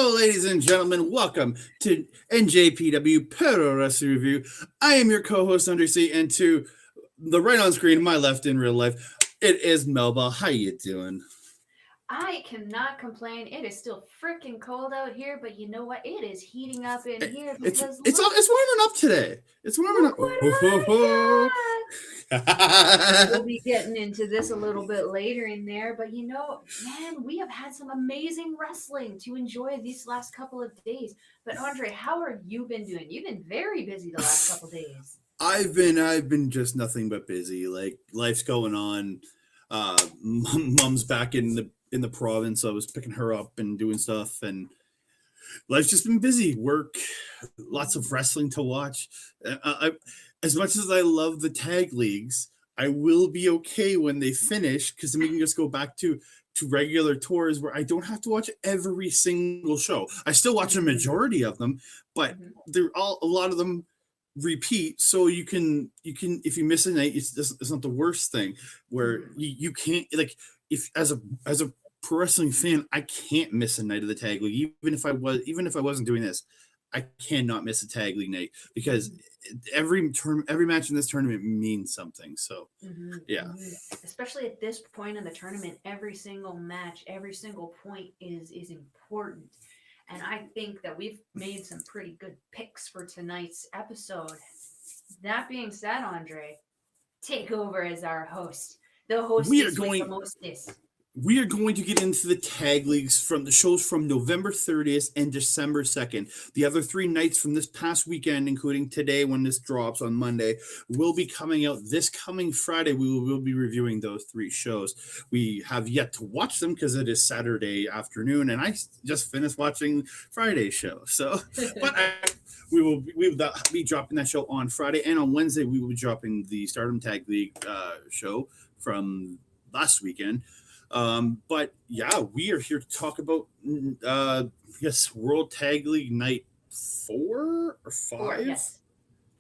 Hello, ladies and gentlemen. Welcome to NJPW Puroresu Review. I am your co-host, Andre C, and to the right on screen, my left in real life, it is Melball. How you doing? I cannot complain. It is still freaking cold out here, but you know what? It is heating up in here It's because it's look, it's warming up today. It's warming up. look what Oh, ho, I ho. got. We'll be getting into this a little bit later in there, but you know, man, we have had some amazing wrestling to enjoy these last couple of days. But Andre, how have you been doing? You've been very busy the last couple days. I've been just nothing but busy. Like life's going on. Mom's back in the province. So I was picking her up and doing stuff, and life's just been busy. Work, lots of wrestling to watch. As much as I love the tag leagues, I will be okay when they finish because then we can just go back to regular tours where I don't have to watch every single show. I still watch a majority of them, but Mhm. they're all a lot of them repeat, so you can if you miss a night, it's not the worst thing where Mhm. you can't, like, if as a pro wrestling fan, I can't miss a night of the tag league. Even if I wasn't doing this, I cannot miss a tag league night because Mhm. every match in this tournament means something. So Hmm. yeah. Hmm. Especially at this point in the tournament, every single match, every single point is important. And I think that we've made some pretty good picks for tonight's episode. That being said, Andre, take over as our host, the we are hostess with the going mostest. we are going to get into the tag leagues from the shows from November 30th and December 2nd. The other three nights from this past weekend, including today when this drops on Monday, will be coming out this coming Friday. We'll be reviewing those three shows. We have yet to watch them because it is Saturday afternoon, and I just finished watching Friday's show. So, but we will be dropping that show on Friday, and on Wednesday we will be dropping the Stardom Tag League show from last weekend. But yeah, we are here to talk about yes, World Tag League Night 4 or 5, Four, yes.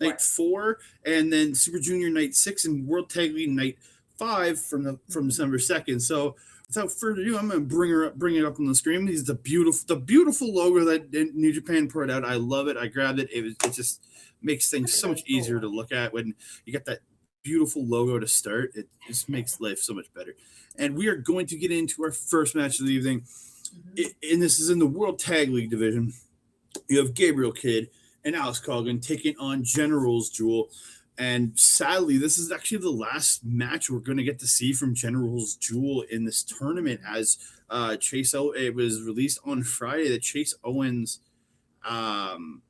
Night 4, and then Super Junior Night 6, and World Tag League Night 5 from Mhm. December 2nd. So without further ado, I'm gonna bring it up on the screen. This is the beautiful logo that New Japan put out. I love it. I grabbed it. It just makes things Look at so much those easier to goals. look at when you get that beautiful logo to start. It just makes life so much better. And we are going to get into our first match of the evening. Hmm. And this is in the World Tag League division. You have Gabriel Kidd and Alex Coughlin taking on General's Jewel. And sadly, this is actually the last match we're going to get to see from General's Jewel in this tournament, as it was released on Friday that Chase Owens um,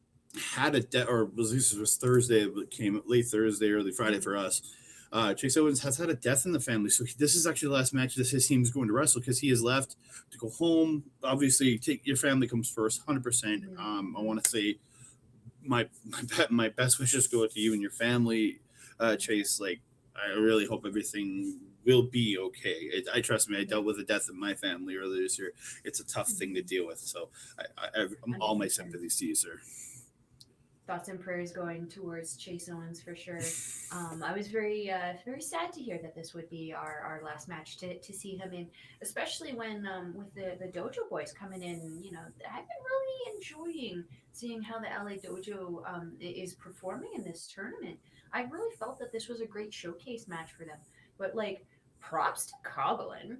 had a death, or was at least it was Thursday, but came late Thursday, early Friday for us. Chase Owens has had a death in the family, so this is actually the last match that his team is going to wrestle because he has left to go home. Obviously, take your family comes first, 100%. I Hmm. want to say my best wishes go to you and your family, Chase. Like, I really hope everything will be okay. I trust me. I dealt with the death of my family earlier this year. It's a tough thing to Hmm. deal with. So I'm all my 100%. sympathies to you, sir. Thoughts and prayers going towards Chase Owens for sure. I was very sad to hear that this would be our last match to see him in, especially when with the Dojo Boys coming in. You know, I've been really enjoying seeing how the LA Dojo is performing in this tournament. I really felt that this was a great showcase match for them. But like, props to Coughlin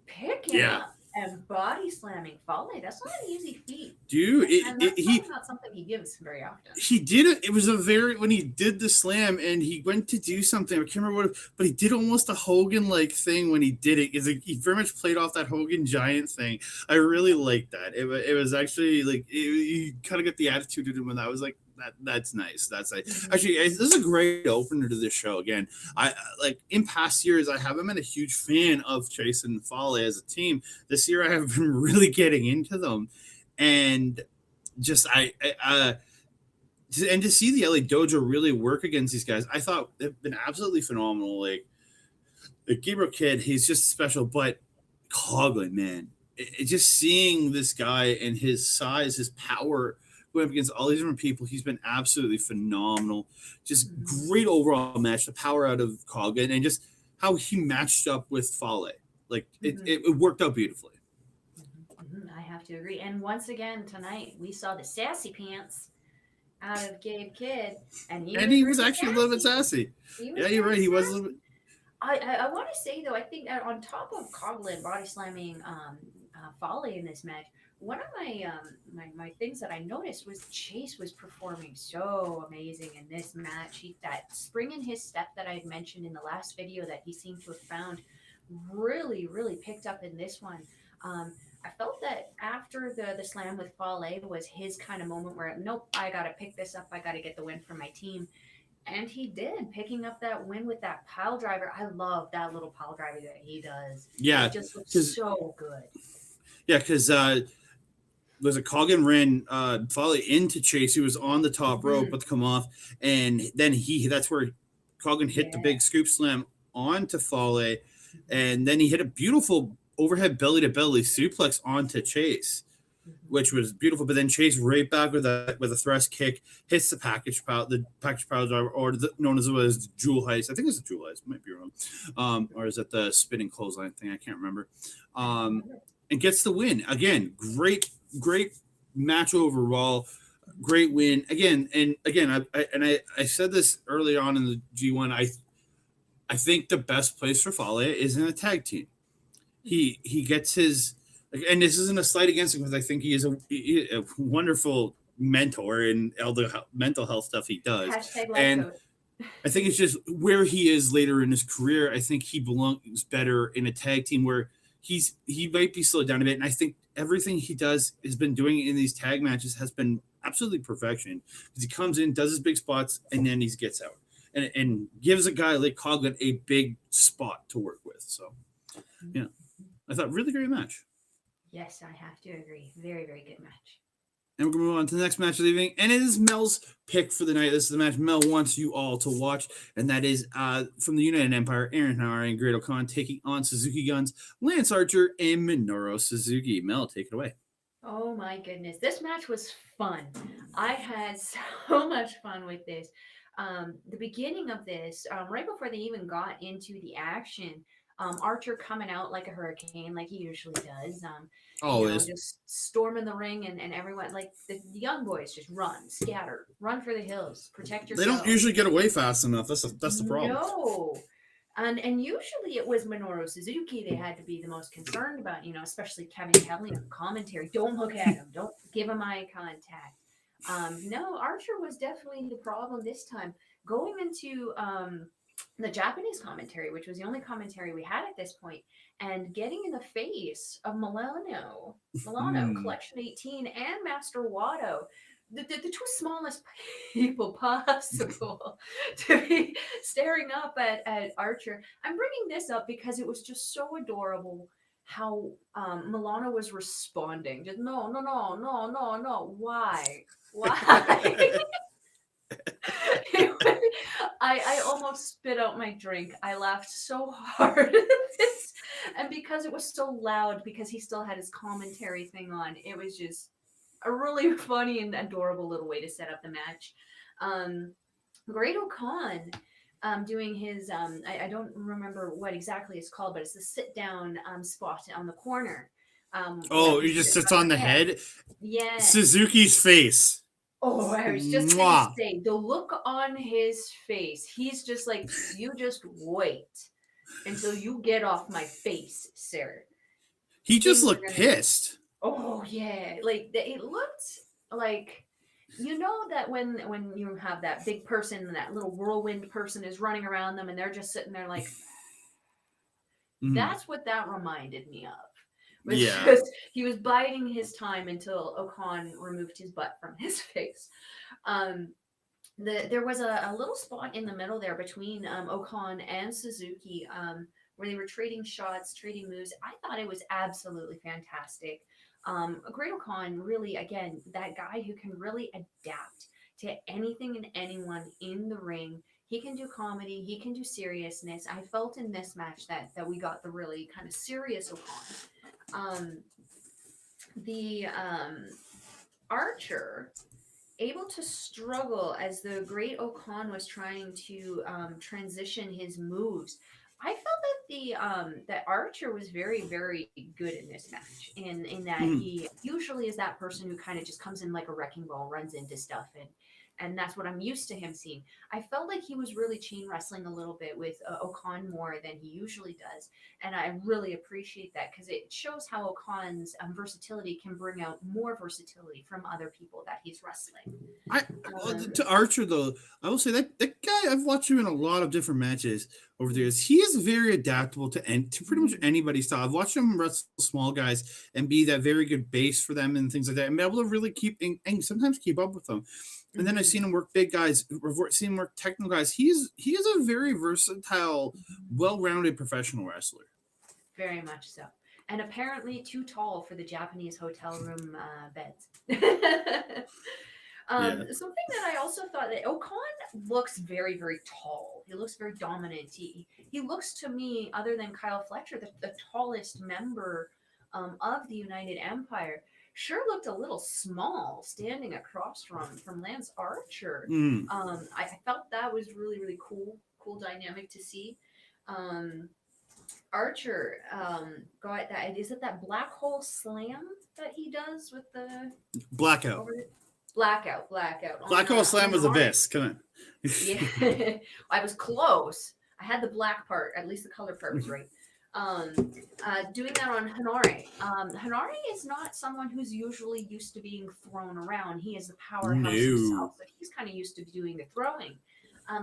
picking Yeah, up and body slamming Fale. That's not an easy feat, dude. and that's probably not something he gives very often. He did it. It was a very when he did the slam and he went to do something. I can't remember what, but he did almost a Hogan like thing when he did it. Is he very much played off that Hogan Giant thing. I really liked that. It was actually like you kind of get the attitude of him, and I was like, that's nice. That's like Hmm. actually this is a great opener to this show. Again, I like in past years I haven't been a huge fan of Chase and Fale as a team. This year I have been really getting into them, and just and to see the LA Dojo really work against these guys, I thought they've been absolutely phenomenal. Like Gabriel Kidd, he's just special, but Coughlin, man, just seeing this guy and his size, his power going up against all these different people, he's been absolutely phenomenal. Just Hmm. great overall match, the power out of Coughlin, and just how he matched up with Fale. Like Hmm. it worked out beautifully. Hmm. Hmm. have to agree. And once again tonight, we saw the sassy pants out of Gabe Kidd, and he And was he was really actually a little bit sassy. sassy. He was Yeah, you're right. really He was a sassy. little bit. I want to say though, I think that on top of Coughlin body slamming Fale in this match, one of my things that I noticed was Chase was performing so amazing in this match. That spring in his step that I had mentioned in the last video that he seemed to have found really picked up in this one. I felt that after the slam with Fale was his kind of moment where nope, I gotta pick this up, I gotta get the win for my team. And he did, picking up that win with that pile driver. I love that little pile driver that he does. Yeah, It just looks because so good. was a Coughlin ran Fale into Chase. He was on the top rope, but to come off, and then that's where Coughlin hit the big scoop slam onto Fale, and then he hit a beautiful overhead belly to belly suplex onto Chase, which was beautiful. But then Chase right back with a thrust kick, hits the package power driver, or known as jewel heist. I think it's a jewel heist, might be wrong, or is it the spinning clothesline thing? I can't remember. And gets the win again. Great match overall. Great win again. And again, I said this early on in the G1. I think the best place for Fale is in a tag team. He gets his, and this isn't a slight against him because I think he is a wonderful mentor in all the mental health stuff he does. And I think it's just where he is later in his career. I think he belongs better in a tag team where he might be slowed down a bit. And I think everything he does has been doing in these tag matches has been absolutely perfection. Because he comes in, does his big spots, and then he gets out. And gives a guy like Coughlin a big spot to work with. So, yeah. I thought really great match. Yes, I have to agree. Very good match. And we're going to move on to the next match of the evening. And it is Mel's pick for the night. This is the match Mel wants you all to watch. And that is from the United Empire, Aaron Henare and Great Khan taking on Suzuki Guns, Lance Archer, and Minoru Suzuki. Mel, take it away. Oh my goodness. This match was fun. I had so much fun with this. The beginning of this, right before they even got into the action, Archer coming out like a hurricane, like he usually does. Always. Just storming the ring and everyone, like the young boys, just run, scatter, run for the hills, protect yourself. They don't usually get away fast enough. That's the problem. No. And usually it was Minoru Suzuki they had to be the most concerned about, especially Kevin Kelly on commentary. Don't look at him. Don't give him eye contact. No, Archer was definitely the problem this time. Going into the Japanese commentary, which was the only commentary we had at this point, and getting in the face of Milano, Collection 18, and Master Watto, the two smallest people possible to be staring up at Archer. I'm bringing this up because it was just so adorable how Milano was responding. Just no. Why? I almost spit out my drink. I laughed so hard at this. And because it was so loud, because he still had his commentary thing on, it was just a really funny and adorable little way to set up the match. Great Khan doing his, I don't remember what exactly it's called, but it's the sit down spot on the corner. He just sits on the head? Yeah. Suzuki's face. Oh, I was just going to say, the look on his face, he's just like, you just wait until you get off my face, sir. He just looked pissed. Oh, yeah. Like, it looked like, that when you have that big person, that little whirlwind person is running around them and they're just sitting there like, that's what that reminded me of. Because he was biding his time until Okan removed his butt from his face. There was a little spot in the middle there between Okan and Suzuki where they were trading shots, trading moves. I thought it was absolutely fantastic. Great Khan, really, again, that guy who can really adapt to anything and anyone in the ring. He can do comedy. He can do seriousness. I felt in this match that we got the really kind of serious Okan. The Archer able to struggle as the Great Okan was trying to transition his moves. I felt that that Archer was very, very good in this match. In that he usually is that person who kind of just comes in like a wrecking ball, runs into stuff, and that's what I'm used to him seeing. I felt like he was really chain wrestling a little bit with Okan more than he usually does, and I really appreciate that because it shows how Okan's versatility can bring out more versatility from other people that he's wrestling. To Archer though, I will say that guy, I've watched him in a lot of different matches over the years. He is very adaptable to pretty much anybody's style. I've watched him wrestle small guys and be that very good base for them and things like that, and be able to really keep and sometimes keep up with them. And then I've seen him work big guys, seen him work technical guys. He is a very versatile, well-rounded professional wrestler. Very much so. And apparently too tall for the Japanese hotel room beds. Something that I also thought that Okan looks very, very tall. He looks very dominant. He looks to me, other than Kyle Fletcher, the tallest member of the United Empire. Sure looked a little small standing across from Lance Archer. I felt that was really, really cool dynamic to see. Archer got that. Is it that black hole slam that he does with the blackout? Blackout. Black hole slam was abyss. Come on. Yeah, I was close. I had the black part. At least the color part was right. Doing that on Henare. Henare is not someone who's usually used to being thrown around. He is the powerhouse himself, but he's kind of used to doing the throwing.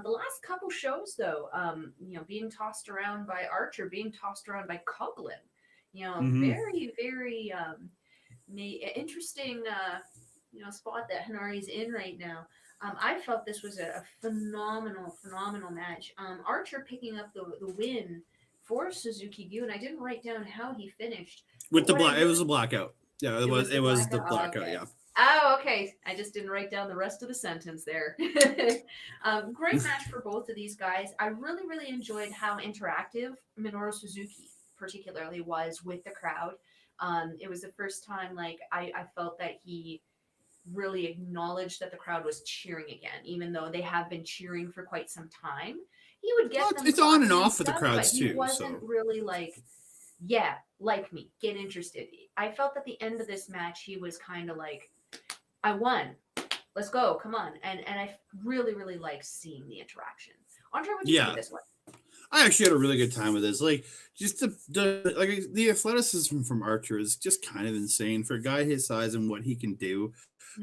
The last couple shows, though, being tossed around by Archer, being tossed around by Coughlin, very, very interesting, spot that Henare's in right now. I felt this was a phenomenal match. Archer picking up the win for Suzuki Gu, and I didn't write down how he finished. With the black, it was a blackout. Yeah, it was the blackout. Okay. Yeah. Oh, okay. I just didn't write down the rest of the sentence there. Great match for both of these guys. I really, really enjoyed how interactive Minoru Suzuki particularly was with the crowd. It was the first time I felt that he really acknowledged that the crowd was cheering again, even though they have been cheering for quite some time. He would get them. It's on and off with the stuff, crowds but too. He wasn't really like me, get interested. I felt at the end of this match, he was kind of like, I won. Let's go. Come on. And I really, really like seeing the interaction. Andre, what do you think of this one? I actually had a really good time with this. Like, just the athleticism from Archer is just kind of insane for a guy his size and what he can do.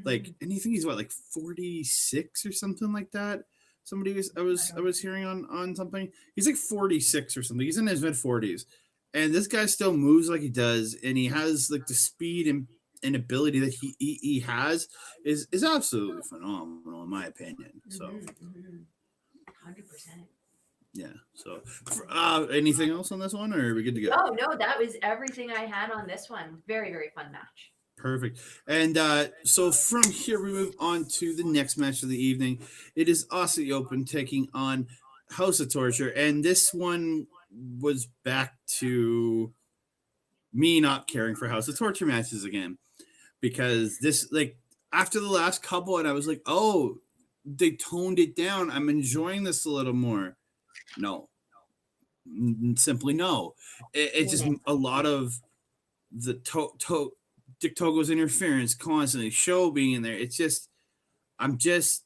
Like, and you think he's 46 or something like that. I was hearing on something. He's like 46 or something. He's in his mid 40s, and this guy still moves like he does, and he has like the speed and ability that he has is absolutely phenomenal in my opinion. So, 100%. Yeah. So, anything else on this one, or are we good to go? Oh no, that was everything I had on this one. Very, very fun match. Perfect. And so from here, we move on to the next match of the evening. It is Aussie Open taking on House of Torture. And this one was back to me not caring for House of Torture matches again. Because this, after the last couple, and I was like, oh, they toned it down. I'm enjoying this a little more. No. Simply no. It's just a lot of the Dick Togo's interference constantly, show being in there. It's just, I'm just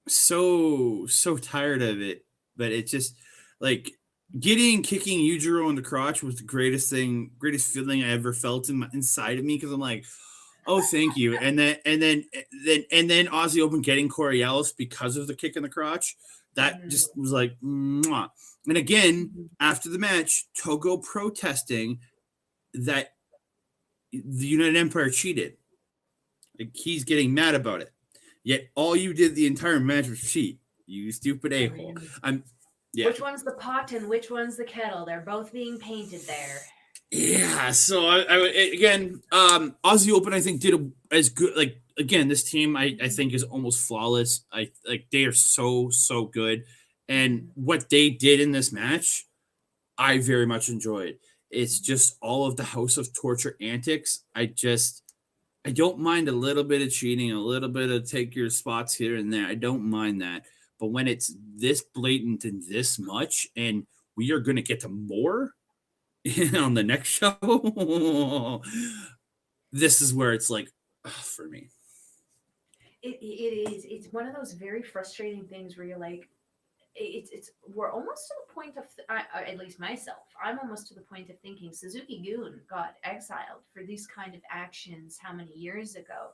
so tired of it. But it's just kicking Yujiro in the crotch was the greatest feeling I ever felt inside of me, because I'm like, oh, thank you. And then Aussie Open getting Coriolis because of the kick in the crotch. That just was like, mwah. And again, after the match, Togo protesting that the United Empire cheated. He's getting mad about it. Yet all you did the entire match was cheat. You stupid a-hole. Which one's the pot and which one's the kettle? They're both being painted there. Yeah. So again, Aussie Open I think did as good. Again, this team I think is almost flawless. They are so good, and what they did in this match, I very much enjoyed. It's just all of the House of Torture antics. I don't mind a little bit of cheating, a little bit of take your spots here and there. I don't mind that. But when it's this blatant and this much, and we are going to get to more on the next show. This is where it's like, for me. It is. It's one of those very frustrating things where you're like, we're almost to the point of at least myself, I'm almost to the point of thinking Suzuki-gun got exiled for these kind of actions how many years ago.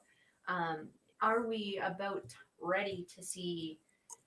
Are we about ready to see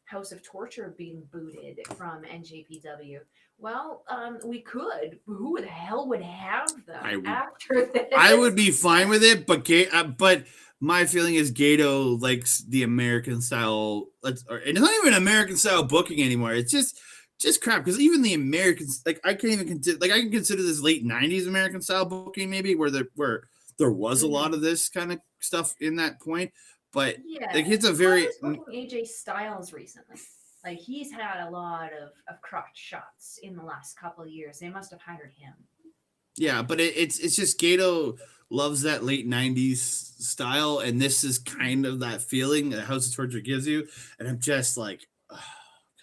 House of Torture being booted from NJPW? Well, we could. Who the hell would have them after this? I would be fine with it, but my feeling is Gato likes the American style. And it's not even American style booking anymore. It's just crap, because even the Americans, like, I can't even consider, like, I can consider this late 90s American style booking maybe, where there was a lot of this kind of stuff in that point. But yeah, like, it's a very AJ Styles recently. Like, he's had a lot of crotch shots in the last couple of years. They must have hired him. Yeah, but it's just Gato loves that late 90s style, and this is kind of that feeling that House of Torture gives you. And I'm just like, oh,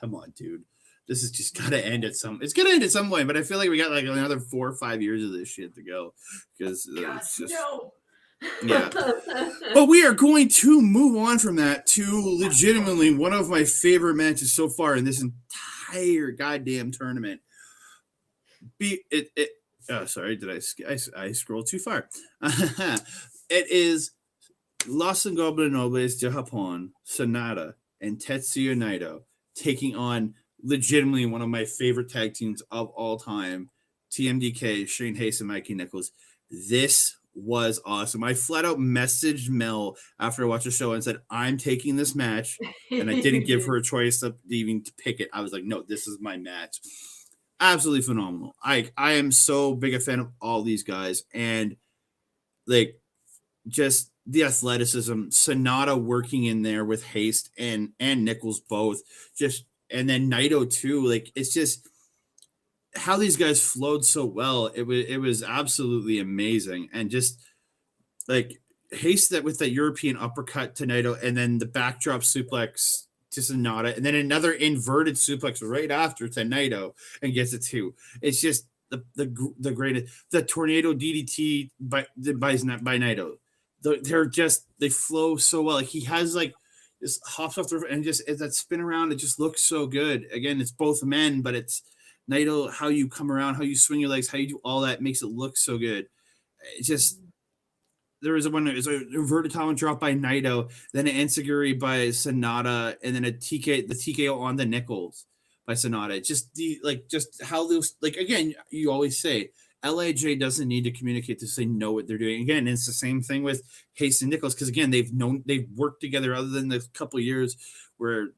come on, dude. This is just gotta end at some. It's gonna end at some point, but I feel like we got like another 4 or 5 years of this shit to go, because it's just no. Yeah. But we are going to move on from that to legitimately one of my favorite matches so far in this entire goddamn tournament. Sorry, did I scroll too far? It is Los Ingobernables de Japón, Sanada, and Tetsuya Naito taking on legitimately one of my favorite tag teams of all time, TMDK, Shane Hayes and Mikey Nichols. This was awesome. I flat out messaged Mel after I watched the show and said, I'm taking this match, and I didn't give her a choice of even to pick it. I was like, no, this is my match. Absolutely phenomenal. I am so big a fan of all these guys, and like, just the athleticism, Sanada working in there with Haste and Nichols both, and then Naito too. Like, it's just how these guys flowed so well. It was absolutely amazing. And just like Haste that with that European uppercut to Naito, and then the backdrop suplex to Sanada, and then another inverted suplex right after to Naito, and gets it too. It's just the greatest. The tornado DDT by Naito. They flow so well. Like, he has like this hops off the roof and just that spin around. It just looks so good. Again, it's both men, but it's Naito, how you come around, how you swing your legs, how you do all that makes it look so good. It's just, there's an inverted Tama drop by Naito, then an enziguri by Sanada, and then the TKO on the Nichols by Sanada. Just how those, like, again, you always say LIJ doesn't need to communicate to say know what they're doing. Again, it's the same thing with Hayes and Nichols, because again, they've worked together other than the couple of years where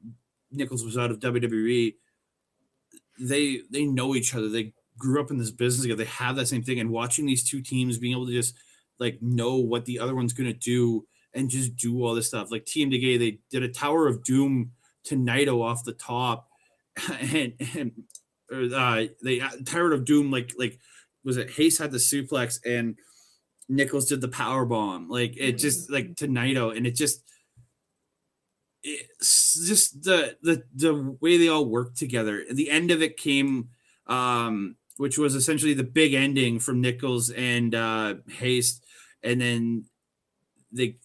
Nichols was out of WWE. They know each other. They grew up in this business together. They have that same thing. And watching these two teams being able to just like know what the other one's going to do and just do all this stuff. Like TMDK, they did a Tower of Doom to Naito off the top, and they Tower of Doom like was it Hayes had the suplex and Nichols did the power bomb. Like, it just like to Naito, and it's just the way they all work together. The end of it came, which was essentially the big ending from Nichols and Haste, and then they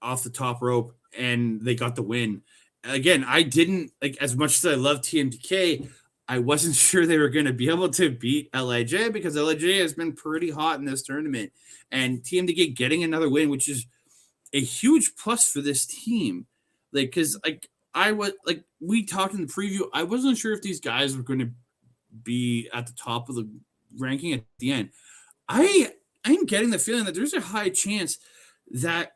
off the top rope, and they got the win. Again, I didn't like, as much as I love TMDK, I wasn't sure they were going to be able to beat LIJ, because LIJ has been pretty hot in this tournament, and TMDK getting another win, which is a huge plus for this team. Like, because like we talked in the preview, I wasn't sure if these guys were going to be at the top of the ranking at the end. I'm getting the feeling that there's a high chance that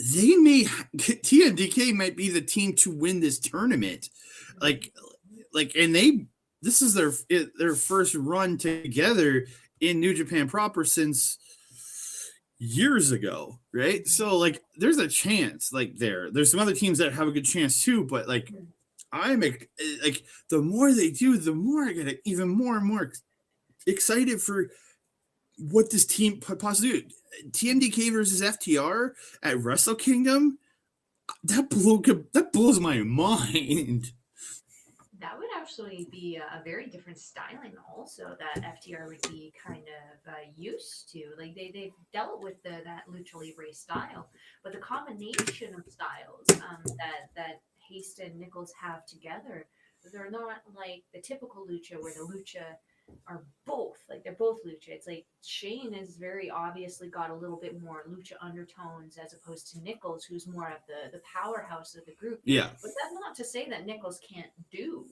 TMDK might be the team to win this tournament. And this is their first run together in New Japan proper since years ago, right? So like, there's a chance. Like, there's some other teams that have a good chance too, but like, I'm like, the more they do, the more I get even more and more excited for what this team possibly do. TMDK versus FTR at Wrestle Kingdom, that blows my mind. That would actually be a very different styling also that FTR would be kind of used to. Like they've dealt with that lucha libre style, but the combination of styles that Haste and Nichols have together, they're not like the typical lucha where the lucha are both like they're both lucha. It's like Shane has very obviously got a little bit more lucha undertones as opposed to Nichols, who's more of the powerhouse of the group. Yeah. But that's not to say that Nichols can't do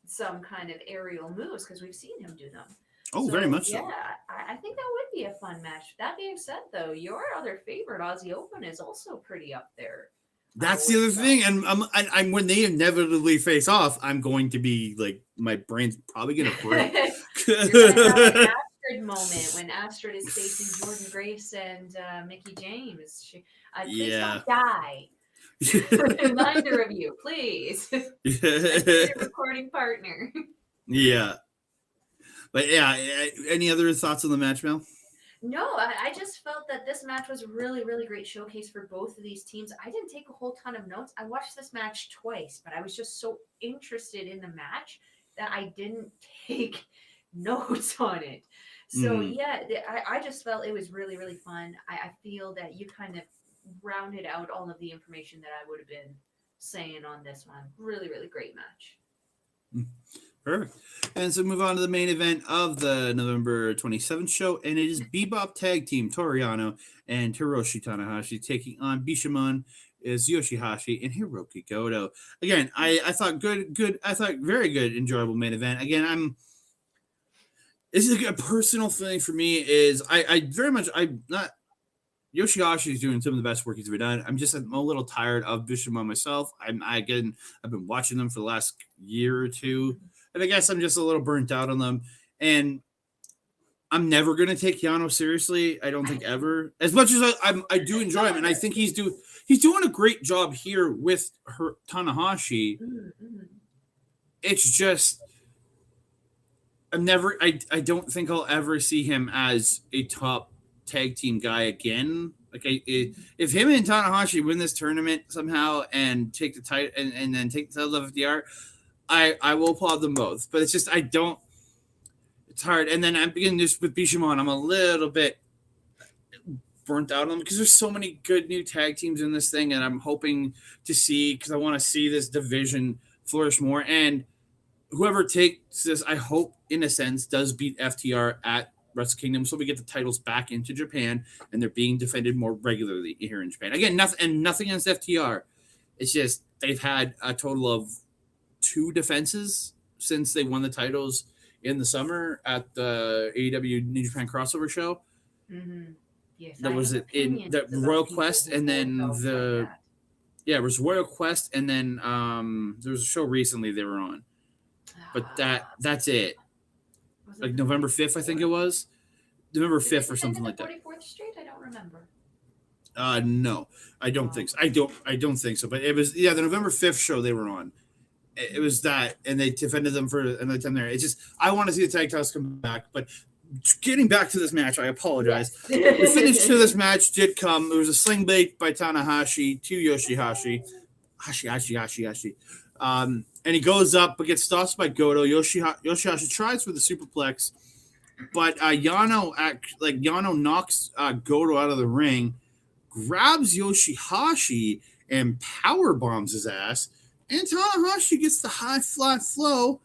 some kind of aerial moves because we've seen him do them. Oh, So very much yeah, so. I think that would be a fun match. That being said, though, your other favorite Aussie Open is also pretty up there. That's the other thing, and I'm when they inevitably face off, I'm going to be like, my brain's probably gonna break. You're gonna have an Astrid moment when Astrid is facing Jordan Grace and Mickey James. Please don't die. Neither of you, please. Your recording partner. Yeah. But yeah, any other thoughts on the match, Mel? No, I just felt that this match was a really, really great showcase for both of these teams. I didn't take a whole ton of notes. I watched this match twice, but I was just so interested in the match that I didn't take notes on it. So yeah, I just felt it was really, really fun. I feel that you kind of rounded out all of the information that I would have been saying on this one. Really, really great match. Perfect. And so move on to the main event of the November 27th show, and it is Bebop Tag Team Toru Yano and Hiroshi Tanahashi taking on Bishamon is Yoshi-Hashi and Hirooki Goto. Again, I thought I thought very good, enjoyable main event. Again, this is a personal thing for me is I'm not Yoshi-Hashi is doing some of the best work he's ever done. I'm a little tired of Bishamon myself. I've been watching them for the last year or two. And I guess I'm just a little burnt out on them. And I'm never going to take Yano seriously. I don't think ever. As much as I do enjoy him, and I think he's doing a great job here with Tanahashi. It's just I don't think I'll ever see him as a top tag team guy again. Like if him and Tanahashi win this tournament somehow and take the title and then take the title of FDR, I will applaud them both, but it's just it's hard. And then I'm beginning just with Bishamon. I'm a little bit burnt out on them because there's so many good new tag teams in this thing, and I'm hoping to see because I want to see this division flourish more. And whoever takes this, I hope in a sense does beat FTR at Wrestle Kingdom, so we get the titles back into Japan and they're being defended more regularly here in Japan. Again, nothing against FTR. It's just they've had a total of 2 defenses since they won the titles in the summer at the AEW New Japan crossover show. Yes, that was it in the Royal Quest, and then it was Royal Quest, and then there was a show recently they were on, but that's it. Like November 5th, I think it was November 5th or something like that. 44th Street, I don't remember. No, I don't think so. I don't think so. But it was the November 5th show they were on. It was that, and they defended them for another time there. It's just I want to see the tag titles come back. But getting back to this match, I apologize. Yes. The finish to this match did come. It was a sling blade by Tanahashi to Yoshi-Hashi. Hashi. And he goes up but gets stopped by Goto. Yoshi-Hashi tries for the superplex, but Yano knocks Goto out of the ring, grabs Yoshi-Hashi and power bombs his ass. And Tanahashi gets the high flat flow,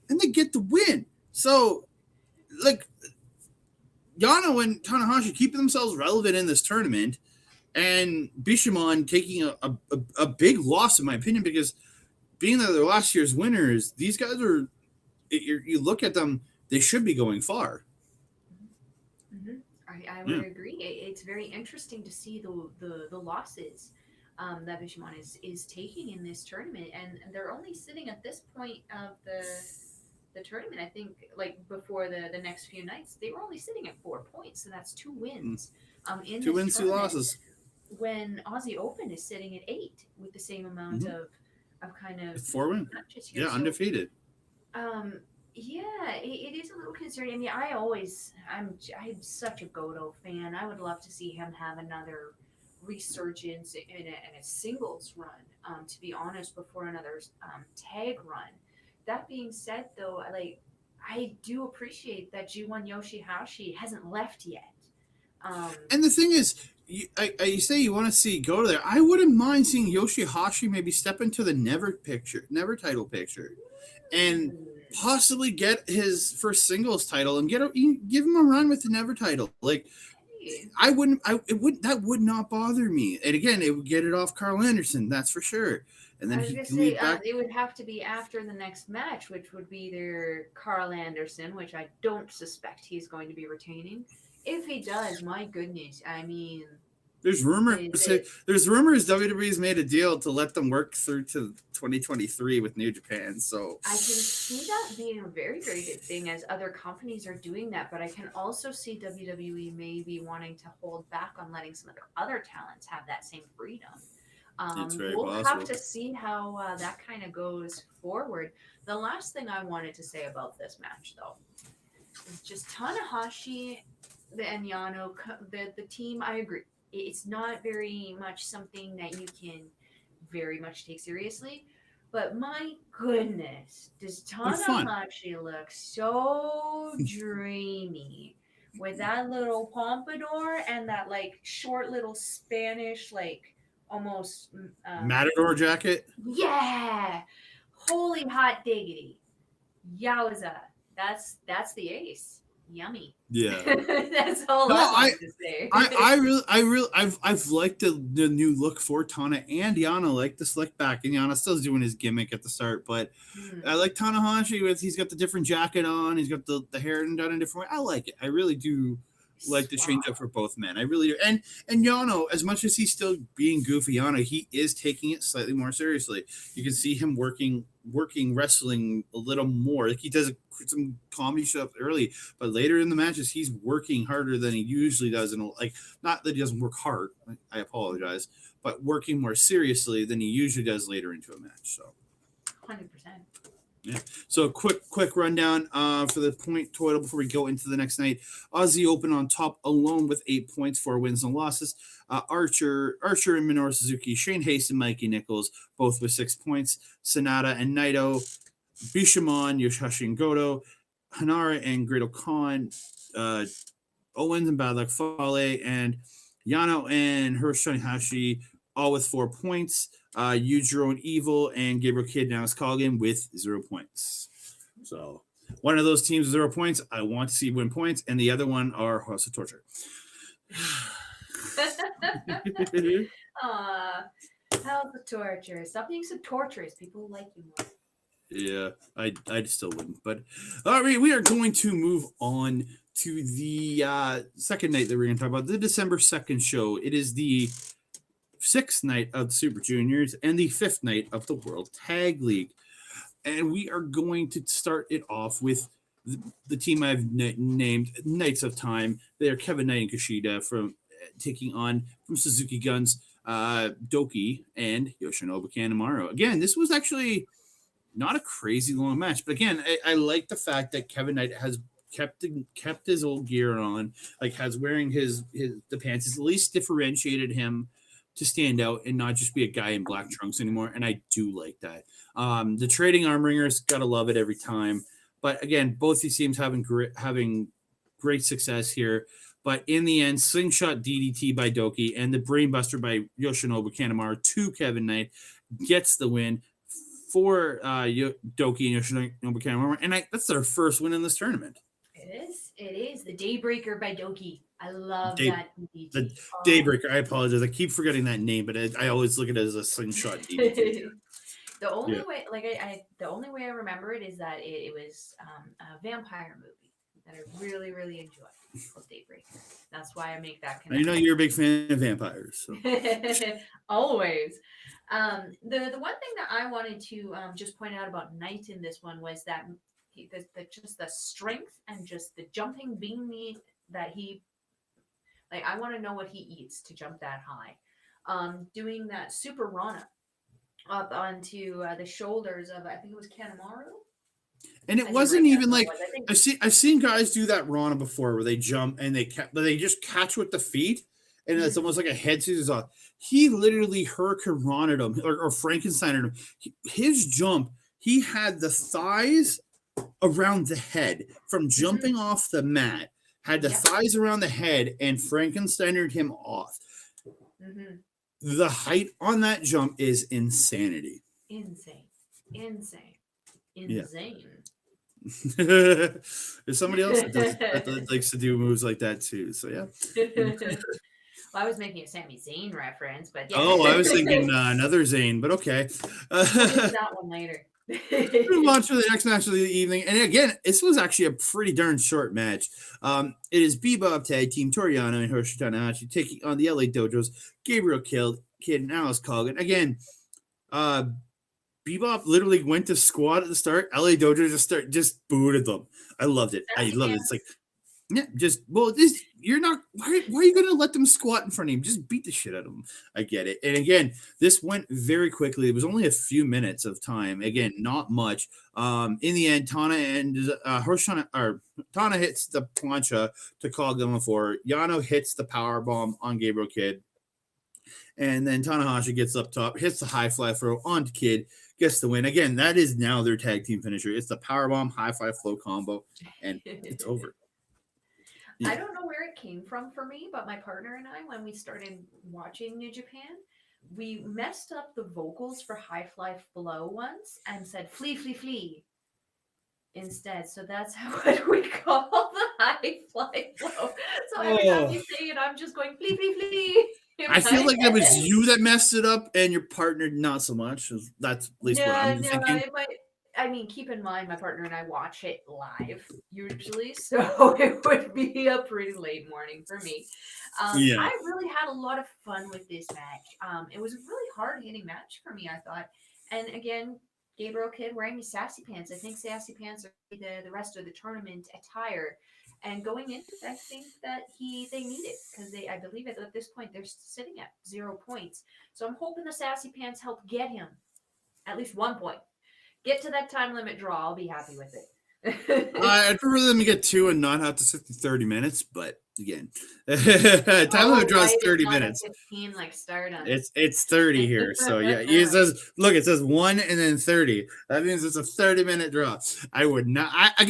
and they get the win. So, Yano and Tanahashi keeping themselves relevant in this tournament, and Bishamon taking a big loss, in my opinion, because being that they're last year's winners, these guys are, you look at them, they should be going far. Mm-hmm. I would agree. It's very interesting to see the losses that Bishamon is taking in this tournament, and they're only sitting at this point of the tournament. I think before the next few nights, they were only sitting at 4 points, so that's 2 wins. In 2 wins, 2 losses. When Aussie Open is sitting at 8 with the same amount of kind of 4 wins. Yeah, so, undefeated. Yeah, it is a little concerning. I mean, I'm such a Goto fan. I would love to see him have another resurgence in a singles run, to be honest, before another tag run, that being said, though, I do appreciate that G1 Yoshi-Hashi hasn't left yet. And the thing is, you say you want to see Goto there. I wouldn't mind seeing Yoshi-Hashi maybe step into the Never title picture, and possibly get his first singles title and give him a run with the Never title. Like, that would not bother me. And again, it would get it off Carl Anderson, that's for sure. And then I was he gonna can say lead back. it would have to be after the next match, which would be either Carl Anderson, which I don't suspect he's going to be retaining. If he does, my goodness, I mean, There's rumors. There's rumors WWE's made a deal to let them work through to 2023 with New Japan. So I can see that being a very, very good thing as other companies are doing that. But I can also see WWE maybe wanting to hold back on letting some of their other talents have that same freedom. it's very We'll possible. have to see how that kind of goes forward. The last thing I wanted to say about this match, though, is just Tanahashi and Yano, the team. I agree. It's not very much something that you can very much take seriously. But my goodness, does They're fun. Tanahashi look so dreamy with that little pompadour and that like short little Spanish like almost Matador jacket. yeah, holy hot diggity, yowza, that's the ace. Yummy. Yeah. That's all No, I wanted to say. I've liked the new look for Tana and Yano, like the slick back, and Yano still's doing his gimmick at the start, but I like Tanahashi he's got the different jacket on, he's got the hair done in a different way. I like it. I really do like the change up for both men. I really do. And Yano, as much as he's still being goofy, Yano, he is taking it slightly more seriously. You can see him working wrestling a little more. Like he does some comedy stuff early, but later in the matches, he's working harder than he usually does. And like, not that he doesn't work hard. I apologize, but working more seriously than he usually does later into a match. So, 100%. Yeah. So quick rundown for the point total before we go into the next night. Aussie Open on top alone with 8 points, 4 wins and losses. Archer and Minoru Suzuki, Shane Hayes and Mikey Nichols, both with 6 points. Sanada and Naito, Bishamon, Yoshi-Hashi and Goto, Henare and Gretel Khan, Owens and Bad Luck Fale, and Yano and Hiroshi, all with 4 points. Yujiro and Evil and Gabriel Kidd now is Coughlin with 0 points. So one of those teams with 0 points, I want to see win points, and the other one are House of Torture. Hell the torture. Stop being so torturous. People like you more. Yeah, I still wouldn't. But all right, we are going to move on to the second night that we're going to talk about, the December 2nd show. It is the 6th night of the Super Juniors and the 5th night of the World Tag League. And we are going to start it off with the team I've named Knights of Time. They are Kevin Knight and Kushida from taking on from Suzuki Guns, Douki and Yoshinobu Kanemaru. Again, this was actually not a crazy long match, but again, I like the fact that Kevin Knight has kept his old gear on, like has wearing the pants. It's at least differentiated him to stand out and not just be a guy in black trunks anymore. And I do like that. The trading arm ringers, gotta love it every time. But again, both these teams having great success here. But in the end, slingshot DDT by Douki and the brainbuster by Yoshinobu Kanemaru to Kevin Knight gets the win for Douki and Yoshinobu Kanemaru. And that's their first win in this tournament. It is. The Daybreaker by Douki. I love that DDT. The Daybreaker. I apologize. I keep forgetting that name, but I always look at it as a slingshot DDT. The only way, the only way I remember it is that it was a vampire movie that I really, really enjoyed called Daybreaker. That's why I make that connection. I know you're a big fan of vampires. So. Always. The one thing that I wanted to just point out about Knight in this one was that just the strength and just the jumping being that he. Like, I want to know what he eats to jump that high. Doing that super Rana up onto the shoulders of, I think it was Kanemaru. And it wasn't even like, I've seen guys do that Rana before where they jump and they just catch with the feet. And it's almost like a head scissors off. He literally Hurricane Rona'd him or Frankenstein'd him. His jump, he had the thighs around the head from jumping off the mat, had the thighs around the head, and Frankensteinered him off. The height on that jump is insanity. Insane. Yeah. Insane. There's somebody else that likes to do moves like that too. So yeah. Well, I was making a Sami Zayn reference, but yeah. Oh, I was thinking another Zayne, but okay. We'll get to that one later. Move on to the next match of the evening, and again, this was actually a pretty darn short match. It is Bebop Tag Team Toru Yano and Hiroshi Tanahashi taking on the LA Dojos, Gabriel Kid and Alice Coughlin. Again, Bebop literally went to squat at the start. LA Dojo just booted them. I loved it. I loved it. It's like, yeah, you're not. Why are you gonna let them squat in front of him? Just beat the shit out of them. I get it. And again, this went very quickly. It was only a few minutes of time. Again, not much. In the end, Tana hits the plancha to Coughlin for. Yano hits the power bomb on Gabriel Kid. And then Tanahashi gets up top, hits the high fly throw onto Kid, gets the win. Again, that is now their tag team finisher. It's the powerbomb high fly flow combo, and it's over. Yeah. I don't know where it came from for me, but my partner and I, when we started watching New Japan, we messed up the vocals for high fly flow once and said flee, flee, flee instead. So that's how we call the high fly flow. So every time you say it, I'm just going flee, flee, flee. I feel like it was you that messed it up and your partner not so much. That's at least what I'm thinking. It might, I mean, keep in mind, my partner and I watch it live usually, so it would be a pretty late morning for me. I really had a lot of fun with this match. It was a really hard-hitting match for me, I thought. And again, Gabriel Kid wearing his sassy pants. I think sassy pants are the rest of the tournament attire. And going into it, I think that they need it because I believe at this point they're sitting at 0 points. So I'm hoping the sassy pants help get him at least 1 point. Get to that time limit draw. I'll be happy with it. I'd prefer them to get 2 and not have to sit through 30 minutes. But again, time limit draw is 30 minutes. 15 like Stardom. It's 30 here. So yeah, it says 1 and then 30. That means it's a 30-minute draw. I would not. I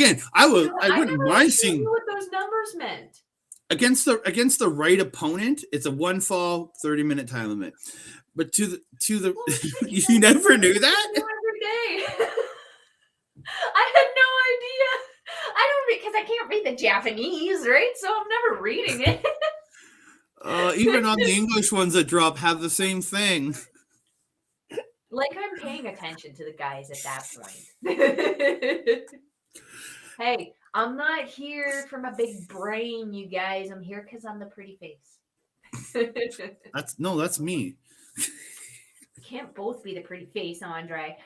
wouldn't mind seeing what those numbers meant. Against the right opponent, it's a 1 fall 30-minute time limit. But to the you never knew that? Every day. I had no idea. Because I can't read the Japanese, right? So I'm never reading it. Even on the English ones that drop have the same thing. Like I'm paying attention to the guys at that point. Hey, I'm not here for my big brain, you guys. I'm here because I'm the pretty face. That's me. Can't both be the pretty face, Andre.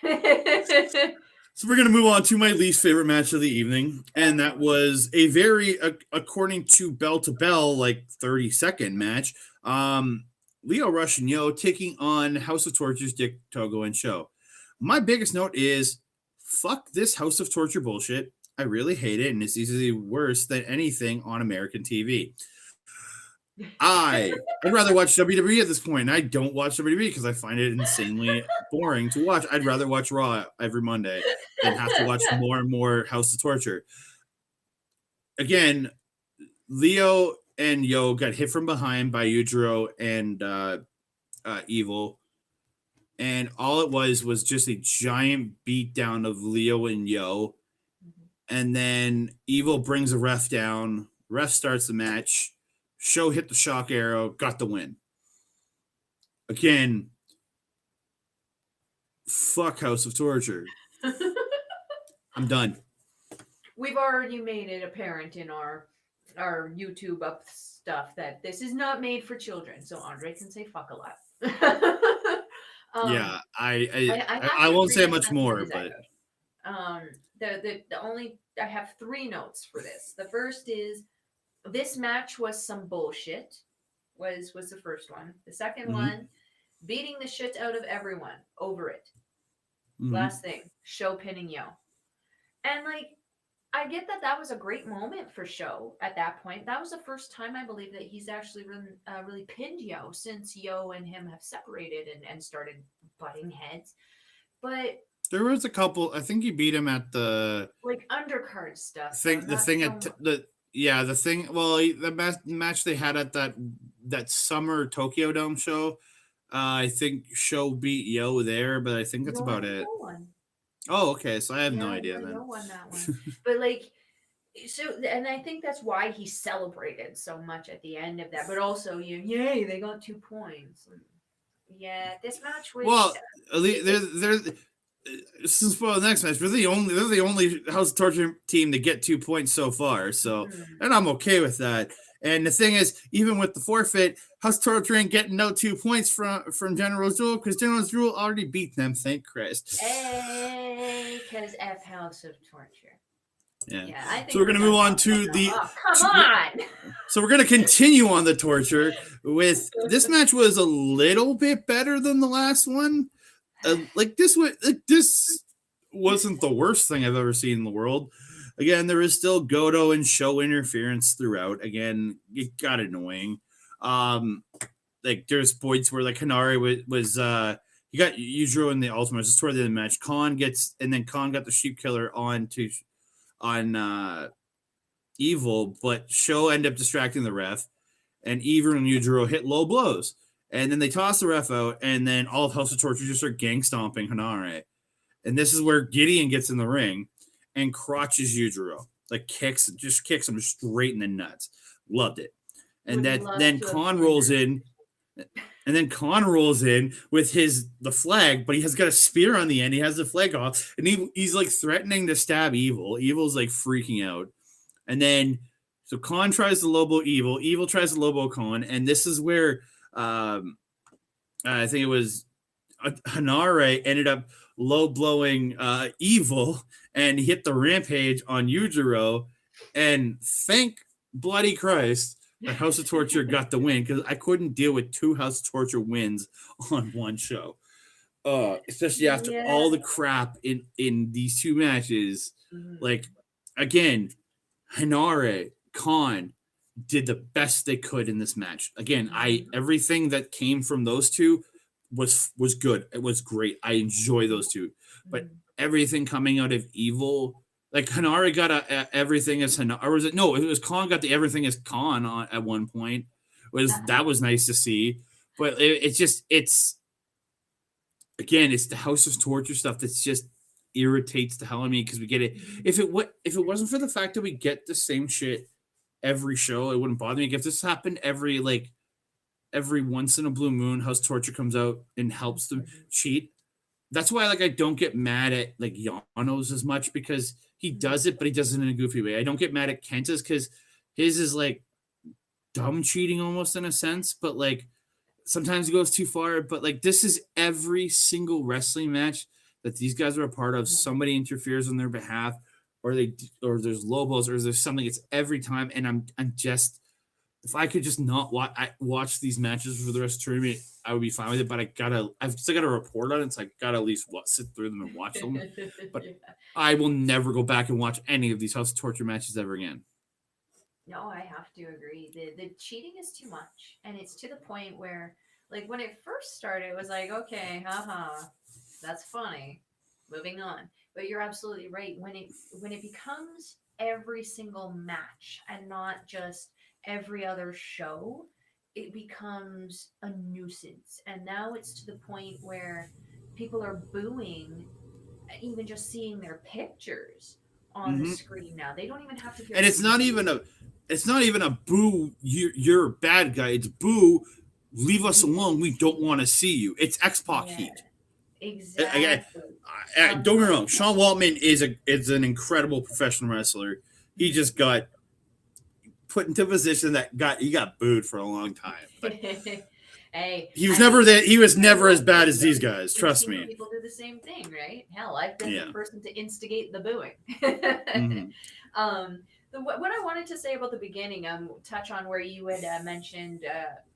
So we're going to move on to my least favorite match of the evening. And that was a very, according to Bell to Bell, like 30-second match. Lio Rush and Yo taking on House of Torture's Dick, Togo, and Show. My biggest note is, fuck this House of Torture bullshit. I really hate it, and it's easily worse than anything on American TV. I'd rather watch WWE at this point. I don't watch WWE because I find it insanely boring to watch. I'd rather watch Raw every Monday than have to watch more and more House of Torture. Again, Leo and Yo got hit from behind by Yujiro and Evil. And all it was just a giant beatdown of Leo and Yo. And then Evil brings a ref down. Ref starts the match. Show hit the shock arrow, got the win. Again, fuck House of Torture. I'm done. We've already made it apparent in our YouTube up stuff that this is not made for children, so Andre can say fuck a lot. Yeah, I won't say much more, but the only I have 3 notes for this. The first is this match was some bullshit. Was the first one. The second one, beating the shit out of everyone. Over it. Last thing, Show pinning Yo. And like, I get that was a great moment for Show at that point. That was the first time I believe that he's actually really pinned Yo since Yo and him have separated and started butting heads. But There was a couple. I think he beat him at the Like undercard stuff, though, thing. The not thing so at much. the thing. Well, match they had at that summer Tokyo Dome show. I think Show beat Yo there, but I think that's No, I about think it. no one. Oh, okay. So I have no Yeah, idea no then. one that one. But like, so, and I think that's why he celebrated so much at the end of that. But also, yay, they got 2 points. Yeah, this match was. Well, at least they're this is for the next match. But they're the only House of Torture team to get 2 points so far. So, Mhm. and I'm okay with that. And the thing is, even with the forfeit, House of Torture ain't getting no 2 points from General Jewel because General Jewel already beat them. Thank Christ. Hey, because F House of Torture. Yeah. Yeah, I So think we're we're gonna done move on talking to about that. the. Oh, come on! So we're gonna continue on the torture with this match was a little bit better than the last one. This wasn't the worst thing I've ever seen in the world. Again, there is still Goto and show interference throughout. Again, it got annoying. Um, like there's points where like Henare was he got Yujiro in the ultimate just toward the end of the match. Khan got the sheep killer on Evil, but Show ended up distracting the ref, and Evil and Yujiro hit low blows. And then they toss the ref out, and then all of House of Torture just start gang stomping Henare. And this is where Gideon gets in the ring and crotches Yujiro. Like kicks him straight in the nuts. Loved it. And Would that love then to have Khan seen rolls that. in. And then Khan rolls in with the flag, but he has got a spear on the end. He has the flag off, and he's like threatening to stab Evil. Evil's like freaking out. And then so Khan tries to Lobo Evil. Evil tries to Lobo Khan, and this is where I think it was Henare ended up low blowing Evil and hit the rampage on Yujiro. And thank bloody Christ that House of Torture got the win because I couldn't deal with 2 House of Torture wins on one show. Especially after Yeah. all the crap in these 2 matches. Mhm. Like again, Henare, Khan did the best they could in this match. Again, everything that came from those two was good. It was great. I enjoy those two. But Mhm. everything coming out of Evil, like Henare got everything as Henare, or was it no? It was Khan got the everything as Khan at one point. That was nice to see. But it's again, it's the House of Torture stuff that's just irritates the hell out of me because we get it. If it wasn't for the fact that we get the same shit every show, it wouldn't bother me. If this happened every once in a blue moon, House of Torture comes out and helps them cheat. That's why I don't get mad at like Yano's as much because he does it, but he does it in a goofy way. I don't get mad at Kenta's because his is like dumb cheating almost in a sense, but like sometimes it goes too far. But like this is every single wrestling match that these guys are a part of. Somebody interferes on their behalf, or there's Lobos, or there's something. It's every time, and I'm just if I could just not watch these matches for the rest of the tournament, I would be fine with it. But I've still got to report on it, so I gotta at least sit through them and watch them. But Yeah. I will never go back and watch any of these House of Torture matches ever again. No, I have to agree. The cheating is too much, and it's to the point where, like, when it first started, it was like, okay, haha, that's funny. Moving on. But you're absolutely right. When it becomes every single match and not just every other show, it becomes a nuisance. And now it's to the point where people are booing even just seeing their pictures on the Mm-hmm. screen now. They don't even have to hear And the name. it's not even a boo. You're a bad guy. It's boo. Leave us alone. We don't want to see you. It's X-Pac Yeah, heat. Again, exactly. don't get me wrong. Sean Waltman is an incredible professional wrestler. He just got put into a position that he got booed for a long time. But Hey, he was I never mean, that. He was never as bad as these guys. we've Trust seen me. people do the same thing, right? Hell, I've been the Yeah. person to instigate the booing. Mm-hmm. What I wanted to say about the beginning, touch on where you had mentioned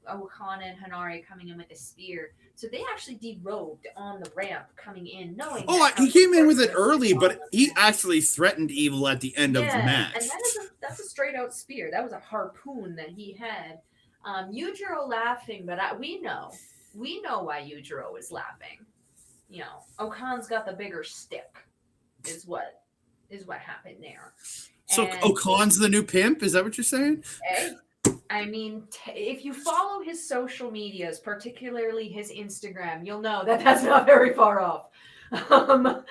Okana and Henare coming in with a spear. So they actually derobed on the ramp coming in, knowing that He House of came in with it Torture early, was on but the he ramp. actually threatened Evil at the end of the Yeah, match. and that's a straight out spear. That was a harpoon that he had. Yujiro laughing, but we know why Yujiro was laughing. Okan's got the bigger stick, is what happened there. So And Okan's the new pimp? Is that what you're saying? hey, I mean, if you follow his social medias, particularly his Instagram, you'll know that that's not very far off. Um,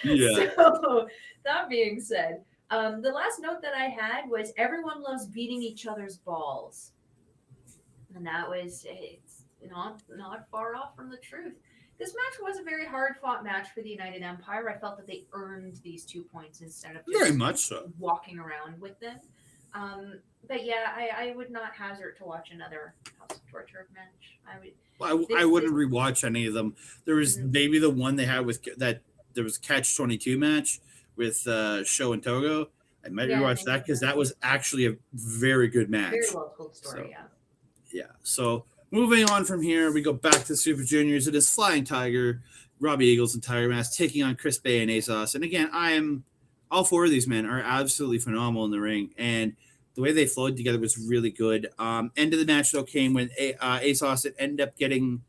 Yeah. So, that being said, the last note that I had was everyone loves beating each other's balls, and it's not far off from the truth. This match was a very hard fought match for the United Empire. I felt that they earned these 2 points instead of Very just much so. walking around with them. But yeah, I would not hazard to watch another House of Torture match. I wouldn't rewatch any of them. There was maybe the one they had with that. There was Catch 22 match with Show and Togo. I might rewatch that because that was actually a very good match. Very well told story, so, yeah. So moving on from here, we go back to Super Juniors. It is Flying Tiger, Robbie Eagles, and Tiger Mask taking on Chris Bay and ASOS. And again, all four of these men are absolutely phenomenal in the ring, and the way they flowed together was really good. End of the match though came when ASOS ended up getting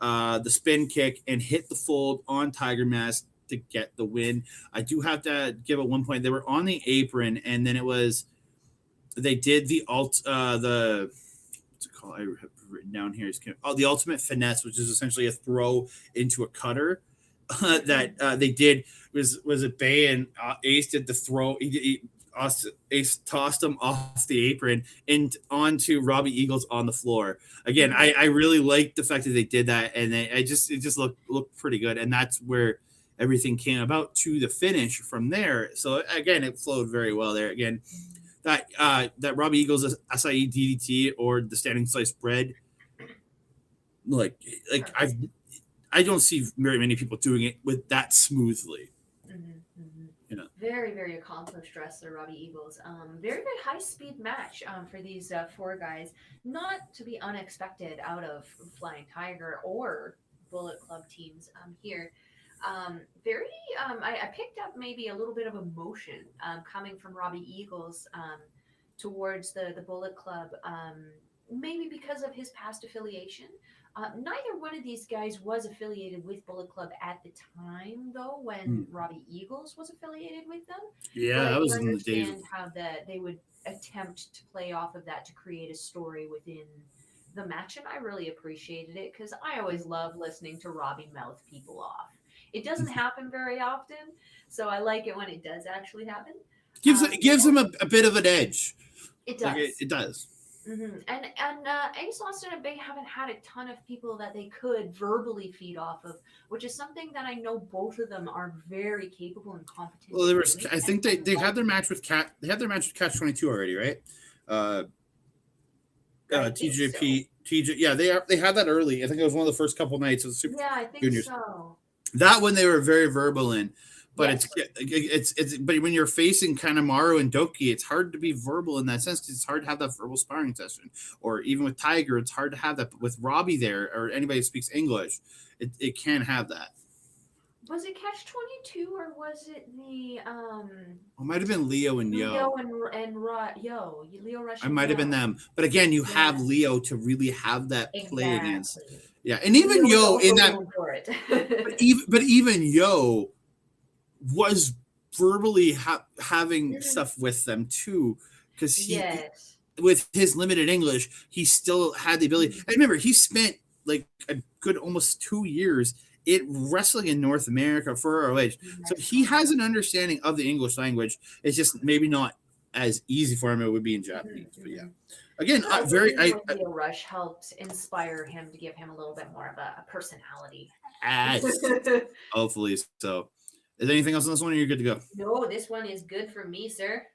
the spin kick and hit the fold on Tiger Mask to get the win. I do have to give at one point they were on the apron, and then they did the what's it called? I have written down here. The ultimate finesse, which is essentially a throw into a cutter. That they did was it Bay and Ace did the throw. Ace tossed him off the apron and onto Robbie Eagles on the floor. Again, I really liked the fact that they did that, and it just looked pretty good, and that's where everything came about to the finish from there. So again, it flowed very well there. Again, that Robbie Eagles acai DDT or the standing sliced bread, like I don't see very many people doing it with that smoothly. Very, very accomplished wrestler, Robbie Eagles. Very, very high speed match for these four guys. Not to be unexpected out of Flying Tiger or Bullet Club teams here. I picked up maybe a little bit of emotion coming from Robbie Eagles towards the Bullet Club, maybe because of his past affiliation. Neither one of these guys was affiliated with Bullet Club at the time, though, when Robbie Eagles was affiliated with them. Yeah, that was in the days. I understand how they would attempt to play off of that to create a story within the match, and I really appreciated it because I always love listening to Robbie mouth people off. It doesn't happen very often, so I like it when it does actually happen. Gives him a bit of an edge. It does. It does. Mm-hmm. And Ace Austin and Bay haven't had a ton of people that they could verbally feed off of, which is something that I know both of them are very capable and competent. Well, I think they had their match with Cat. They had their match with Catch 22 already, right? TJP, so. TJ. Yeah, they had that early. I think it was one of the first couple nights of the Super Juniors. So. That one they were very verbal in. But yes. it's but when you're facing Kanemaru and Douki, it's hard to be verbal in that sense because it's hard to have that verbal sparring session. Or even with Tiger, it's hard to have that. But with Robbie there or anybody who speaks English, it can have that. Was it Catch 22 or was it the It might have been Leo and Yo. Leo Rush. I might have been them. But again, you have Leo to really have that play against. Yeah, and even Yo in that but even Yo was verbally having stuff with them too, because with his limited English, he still had the ability. And remember, he spent like a good almost 2 years wrestling in North America for ROH, so he has an understanding of the English language. It's just maybe not as easy for him it would be in Japanese. But yeah, again, Leo Rush helped inspire him to give him a little bit more of a personality. Hopefully so. Is there anything else on this one, or you're good to go? No, this one is good for me, sir.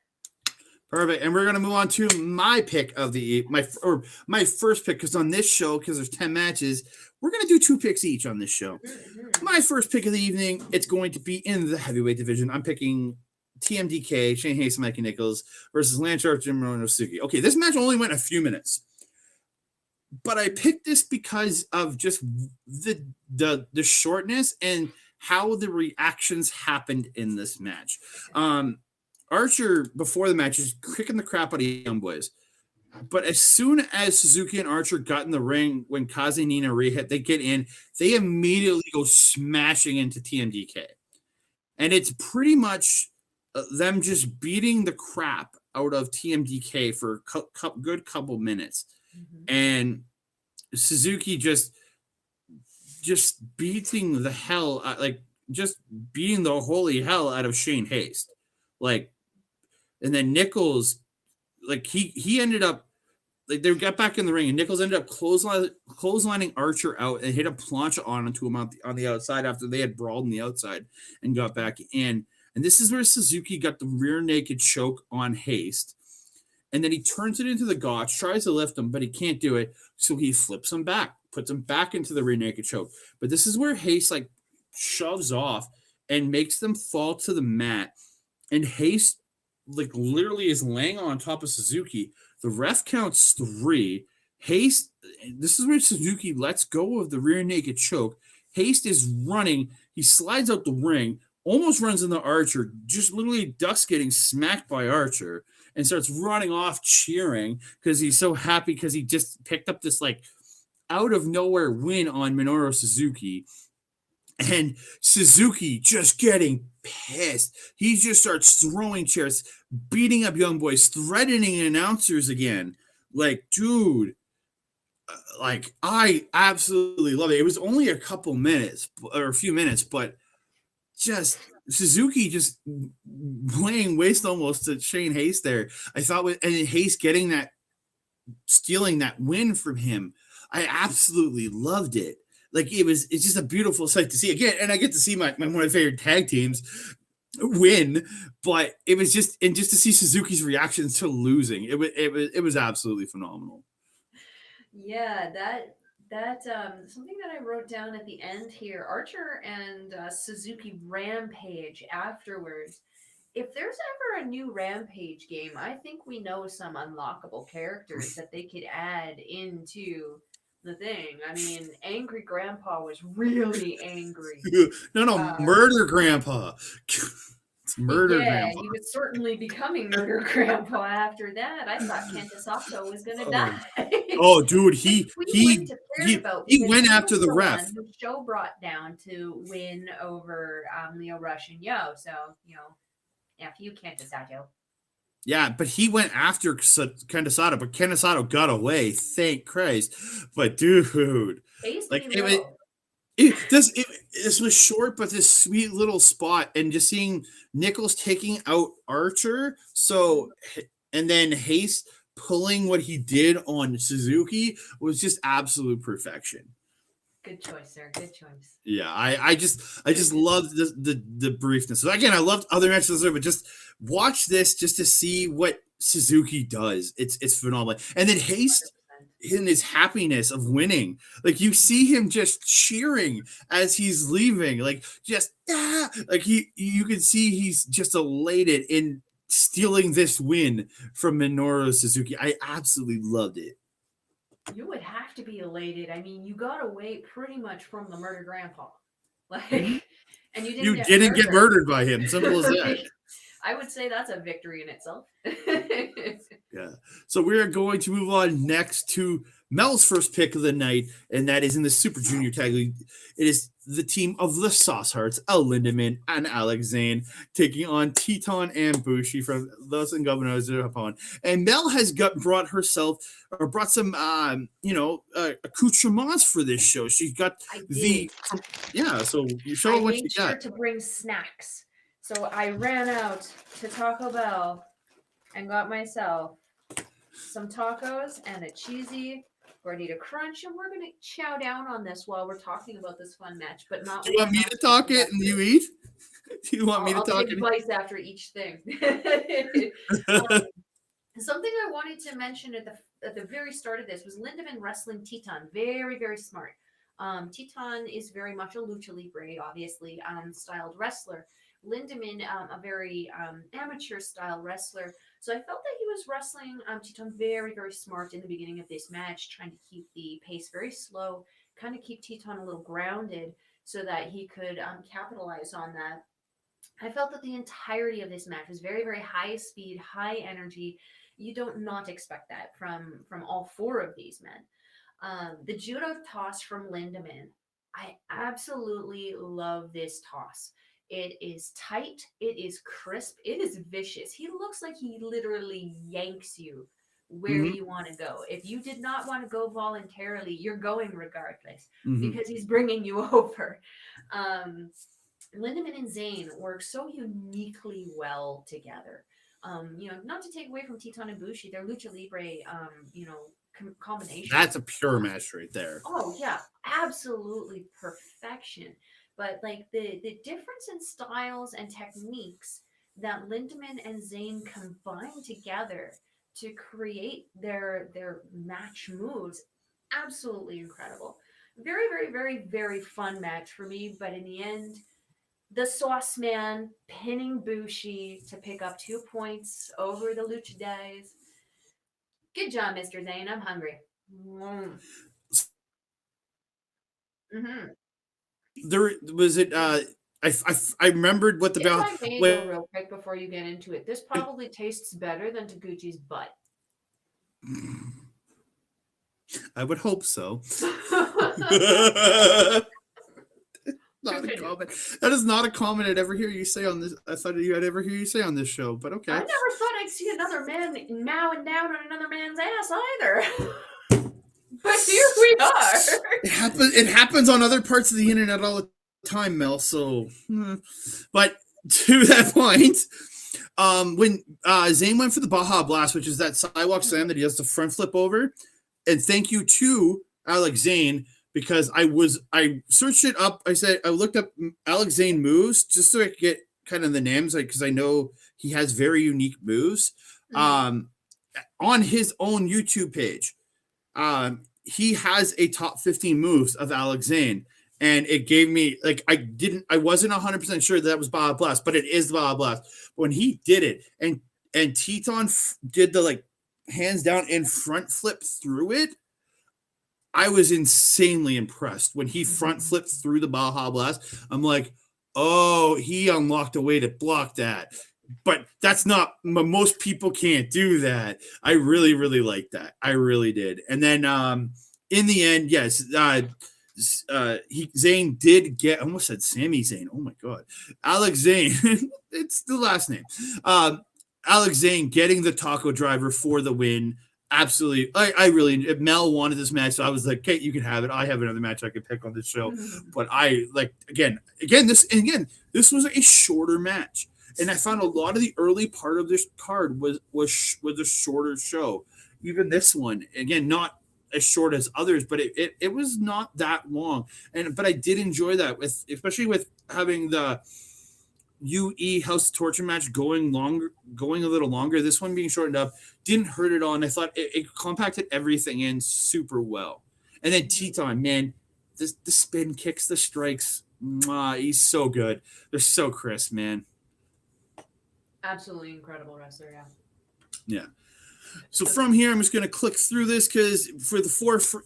Perfect. And we're going to move on to my pick of my first pick, because on this show, because there's 10 matches, we're going to do 2 picks each on this show. Mm-hmm. My first pick of the evening, it's going to be in the heavyweight division. I'm picking TMDK, Shane Hayes and Mikey Nichols versus Lance Archer and Minoru Suzuki. Okay, this match only went a few minutes, but I picked this because of just the shortness and how the reactions happened in this match. Archer, before the match, is kicking the crap out of Young Boys. But as soon as Suzuki and Archer got in the ring, when Kaze Nina hit, they get in, they immediately go smashing into TMDK. And it's pretty much them just beating the crap out of TMDK for a good couple minutes. And Suzuki just beating the hell, just beating the holy hell out of Shane Haste. Like, and then Nichols, like he ended up, like they got back in the ring and Nichols ended up clotheslining Archer out and hit a plancha onto him on the outside after they had brawled on the outside and got back in. And this is where Suzuki got the rear naked choke on Haste. And then he turns it into the gotch, tries to lift him, but he can't do it. So he flips him back, puts him back into the rear naked choke. But this is where Haste like shoves off and makes them fall to the mat. And Haste like literally is laying on top of Suzuki. The ref counts 3. Haste, this is where Suzuki lets go of the rear naked choke. Haste is running. He slides out the ring, almost runs into Archer, just literally ducks getting smacked by Archer, and starts running off cheering because he's so happy because he just picked up this like out of nowhere win on Minoru Suzuki. And Suzuki just getting pissed. He just starts throwing chairs, beating up young boys, threatening announcers again. Like, dude, like I absolutely love it. It was only a couple minutes or a few minutes, but just Suzuki just laying waste almost to Shane Haste there. I thought and Haste stealing that win from him. I absolutely loved it. Like it's just a beautiful sight to see again, and I get to see my one of my favorite tag teams win. But it was just to see Suzuki's reactions to losing, it was absolutely phenomenal. Yeah, that something that I wrote down at the end here. Archer and Suzuki Rampage afterwards. If there's ever a new Rampage game, I think we know some unlockable characters that they could add into the thing. I mean, Angry Grandpa was really angry. No, Murder Grandpa. It's Murder Yeah, Grandpa. he was certainly becoming Murder Grandpa after that. I thought Kenta Sato was gonna die. Oh, dude, he wouldn't have cared about he because went he after was the the ref. one who Show brought down to win over Leo Rush and Yo. So yeah, for you, Kenta Sato. Yeah, but he went after Kenta Sato, but Kenta Sato got away. Thank Christ. But dude, like this was short, but this sweet little spot, and just seeing Nichols taking out Archer, and then Haste pulling what he did on Suzuki was just absolute perfection. Good choice, sir. Good choice. Yeah, I just loved the briefness. So again, I loved other matches, but just watch this just to see what Suzuki does. It's phenomenal. And then Haste in his happiness of winning, like you see him just cheering as he's leaving, like just like you can see he's just elated in stealing this win from Minoru Suzuki. I absolutely loved it. You would have to be elated. I mean, you got away pretty much from the Murder Grandpa, like, and you didn't get murdered by him. Simple as that. I would say that's a victory in itself. Yeah. So we are going to move on next to Mel's first pick of the night, and that is in the Super Junior Tag League. It is the team of the Sauce Hearts, El Lindaman and Alex Zayne, taking on Teton and Bushi from Los Ingobernables de Japón. And Mel has brought some accoutrements for this show. She got so you show what you got. I made sure to bring snacks. So I ran out to Taco Bell and got myself some tacos and a cheesy gordita crunch, and we're gonna chow down on this while we're talking about this fun match. But not. Do you want me to talk it and you eat? Do you want me to talk it? I'll take bites after each thing. Something I wanted to mention at the very start of this was Lindaman wrestling Teton. Very, very smart. Teton is very much a lucha libre, obviously, styled wrestler. Lindaman, a very amateur style wrestler. So I felt that he was wrestling Teton very, very smart in the beginning of this match, trying to keep the pace very slow, kind of keep Teton a little grounded so that he could capitalize on that. I felt that the entirety of this match was very, very high speed, high energy. You don't not expect that from all four of these men. The judo toss from Lindaman. I absolutely love this toss. It is tight, it is crisp, it is vicious. He looks like he literally yanks you where Mm-hmm. you want to go. If you did not want to go voluntarily, you're going regardless Mm-hmm. because he's bringing you over. Um, Lindaman and Zayne work so uniquely well together. Not to take away from Titan and Bushi, their lucha libre, combination. That's a pure match right there. Oh yeah, absolutely perfection. But like the difference in styles and techniques that Lindemann and Zayne combine together to create their match moves, absolutely incredible. Very, very, very, very fun match for me. But in the end, the Sauce Man pinning Bushi to pick up 2 points over the Lucha Days. Good job, Mr. Zayne. I'm hungry. Mm-hmm. There was it. I remembered what the If bell. I may Wait, go real quick before you get into it, this probably tastes better than Taguchi's butt. I would hope so. Not a comment. That is not a comment I'd ever hear you say on this. I thought I'd ever hear you say on this show, but okay. I never thought I'd see another man mowing down on another man's ass either. But here we are. It happens on other parts of the internet all the time, Mel. So, but to that point, when Zayne went for the Baja Blast, which is that sidewalk slam that he does the front flip over, and thank you to Alex Zayne, because I searched it up. I looked up Alex Zayne moves just so I could get kind of the names, like, because I know he has very unique moves. On his own YouTube page, he has a top 15 moves of Alex Zayne, and it gave me, like, I wasn't 100% sure that was Baja Blast, but it is Baja Blast. When he did it, and Teton did the, like, hands down and front flip through it, I was insanely impressed. When he front flipped through the Baja Blast, I'm like, oh, he unlocked a way to block that. But that's not, most people can't do that. I really, really liked that. I really did. And then in the end, yes, Zayne did get, I almost said Sami Zayn. Oh my God. Alex Zayne, it's the last name. Alex Zayne getting the taco driver for the win. Absolutely. I really, Mel wanted this match, so I was like, Kate, you can have it. I have another match I could pick on this show. But I, like, again, this was a shorter match. And I found a lot of the early part of this card was a shorter show. Even this one, again, not as short as others, but it was not that long. But I did enjoy that, especially with having the UE House Torture match going a little longer. This one being shortened up didn't hurt at all, and I thought it compacted everything in super well. And then Teton, man, the spin kicks, the strikes, he's so good. They're so crisp, man. Absolutely incredible wrestler, yeah. Yeah. So from here, I'm just going to click through this because for the forfeit,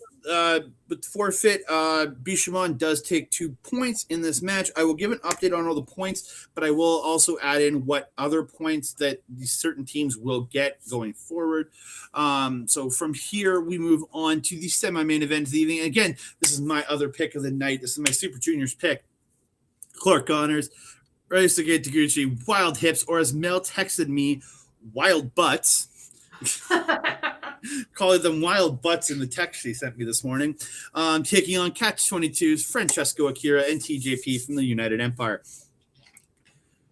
Bishamon does take 2 points in this match. I will give an update on all the points, but I will also add in what other points that these certain teams will get going forward. So from here, we move on to the semi-main event of the evening. Again, this is my other pick of the night. This is my Super Juniors pick. Clark Connors, Ryusuke Taguchi, Wild Hips, or as Mel texted me, Wild Butts. Calling them Wild Butts in the text she sent me this morning. Taking on Catch-22's Francesco Akira and TJP from the United Empire.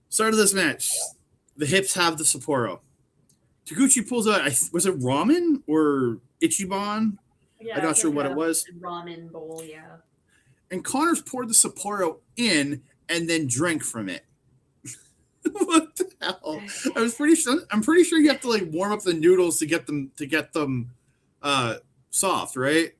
Start of this match. The Hips have the Sapporo. Taguchi pulls out, was it ramen or Ichiban? Yeah, I'm not sure what it was. Ramen bowl, yeah. And Connors poured the Sapporo in and then drank from it. What the hell? I'm pretty sure you have to, like, warm up the noodles to get them soft, right?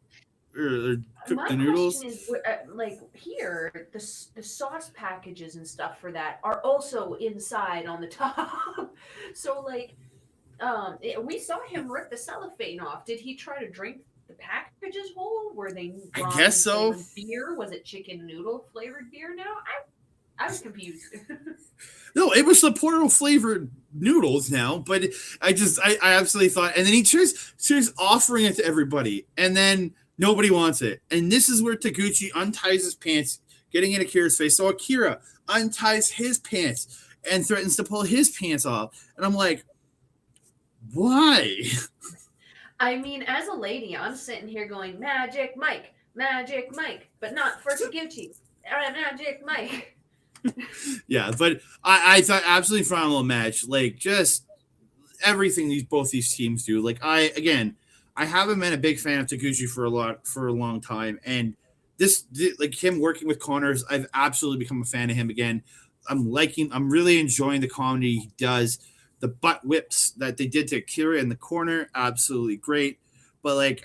Or cook the noodles. My question is, like, here the sauce packages and stuff for that are also inside on the top. So, like, we saw him rip the cellophane off. Did he try to drink the packages whole? Were they? I guess so. Beer? Was it chicken noodle flavored beer? Now I was confused. No, it was Sapporo flavored noodles now, but I absolutely thought, and then he starts offering it to everybody, and then nobody wants it. And this is where Taguchi unties his pants, getting in Akira's face. So Akira unties his pants and threatens to pull his pants off. And I'm like, why? I mean, as a lady, I'm sitting here going, Magic Mike, but not for Taguchi. Magic Mike. Yeah, but I thought absolutely phenomenal match. Like, just everything both these teams do. Like, I haven't been a big fan of Taguchi for a long time, and this, like, him working with Connors, I've absolutely become a fan of him again. I'm really enjoying the comedy he does. The butt whips that they did to Akira in the corner, absolutely great. But like,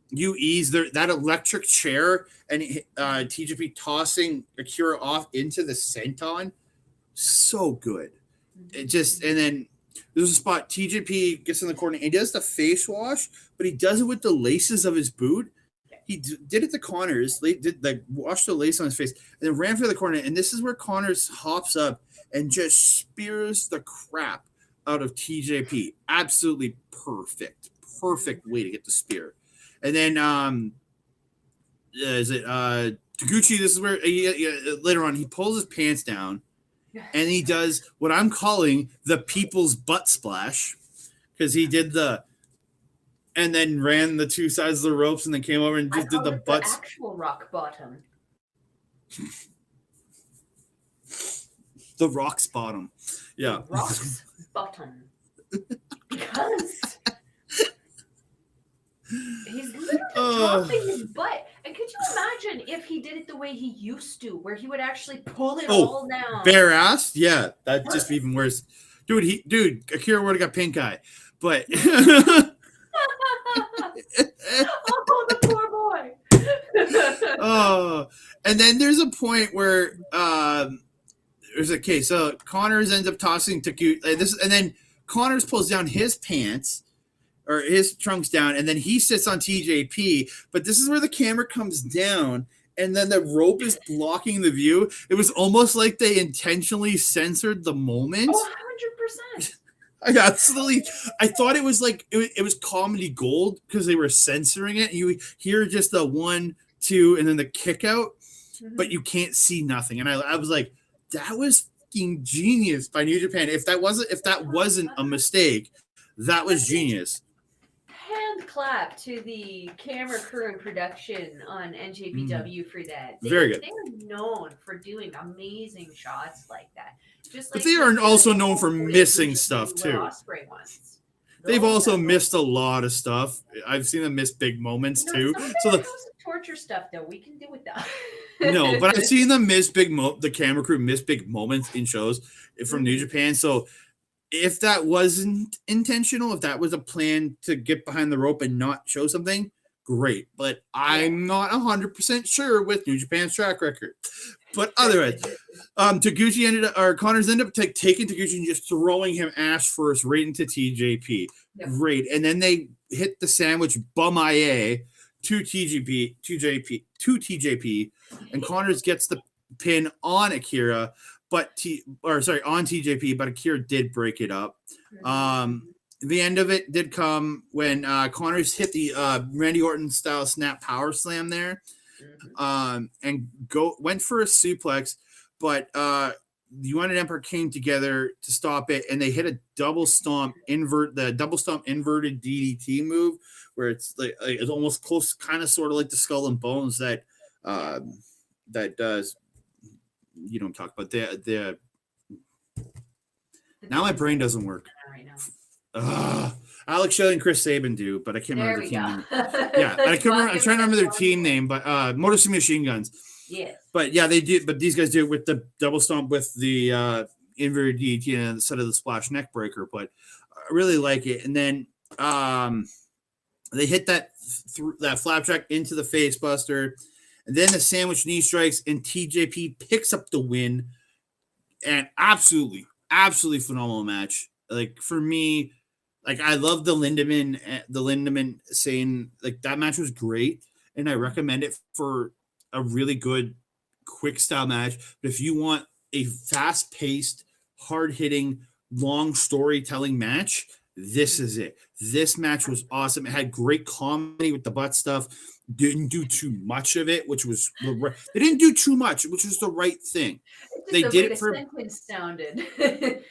you ease that electric chair and TJP tossing Akira off into the senton, so good. It just, and then there's a spot TJP gets in the corner and he does the face wash, but he does it with the laces of his boot. He did it to Connors, washed the lace on his face, and then ran for the corner. And this is where Connors hops up and just spears the crap out of TJP. Absolutely perfect way to get the spear. And then Taguchi? This is where later on he pulls his pants down, and he does what I'm calling the people's butt splash, because he did and then ran the two sides of the ropes and then came over and just did the butts. The actual rock bottom. The rock's bottom. Yeah. The rock's bottom. Because he's literally dropping his butt. And could you imagine if he did it the way he used to, where he would actually pull it all down? Bare ass? Yeah, that's just even worse. Dude, Akira would have got pink eye. But oh, the poor boy. And then there's a point where there's a case. So Connors ends up tossing Taguchi and then Connors pulls down his pants or his trunks down, and then he sits on TJP. But this is where the camera comes down, and then the rope is blocking the view. It was almost like they intentionally censored the moment. 100%. I thought it was like it was comedy gold because they were censoring it. You hear just the 1, 2, and then the kick out, but you can't see nothing. And I was like, that was fucking genius by New Japan. If that wasn't a mistake, that was genius. Hand clap to the camera crew and production on NJPW for that. Very good. They are known for doing amazing shots like that. Just but they are also known for missing stuff too. They've also missed a lot of stuff. I've seen them miss big moments too. So the torture stuff though, we can do with that. No, but I've seen them miss the camera crew miss big moments in shows from New Japan. So if that wasn't intentional, if that was a plan to get behind the rope and not show something, great. But I'm not 100% sure with New Japan's track record. But otherwise, Connors ended up taking Taguchi and just throwing him ass first right into TJP. Yep. Great. And then they hit the sandwich bum IA to TJP, and Connors gets the pin on Akira, on TJP, but Akira did break it up. The end of it did come when Connors hit the Randy Orton style snap power slam there. And went for a suplex, but the United Empire came together to stop it, and they hit a double stomp inverted DDT move, where it's like it's almost close, kind of sort of like the Skull and Bones that does. You don't talk about the. Now my brain doesn't work. Alex Shelley and Chris Sabin do, but I can't remember their team name. Yeah, I'm trying to remember their team name, but Motor City Machine Guns. Yes. But yeah, they do. But these guys do it with the double stomp with the inverted DDT instead of the splash neck breaker. But I really like it. And then they hit that flapjack into the face buster, and then the sandwich knee strikes, and TJP picks up the win. And absolutely phenomenal match. Like for me. Like I love the Lindaman saying like that match was great, and I recommend it for a really good quick style match. But if you want a fast paced, hard hitting, long storytelling match, this is it. This match was awesome. It had great comedy with the butt stuff. Didn't do too much of it, which was they didn't do too much, which was the right thing. It's They just the did way it the for, sentence sounded.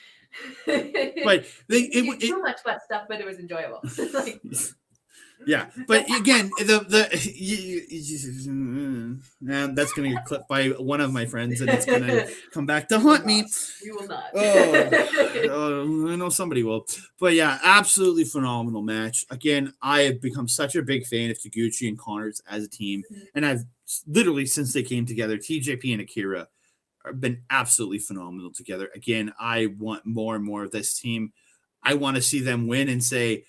but Didn't do too much butt stuff, but it was enjoyable. Like, yeah. But again, that's gonna get clipped by one of my friends, and it's gonna come back to haunt me. We will not. I know somebody will. But yeah, absolutely phenomenal match. Again, I have become such a big fan of Taguchi and Connors as a team. And I've literally, since they came together, TJP and Akira have been absolutely phenomenal together. Again, I want more and more of this team. I want to see them win and say,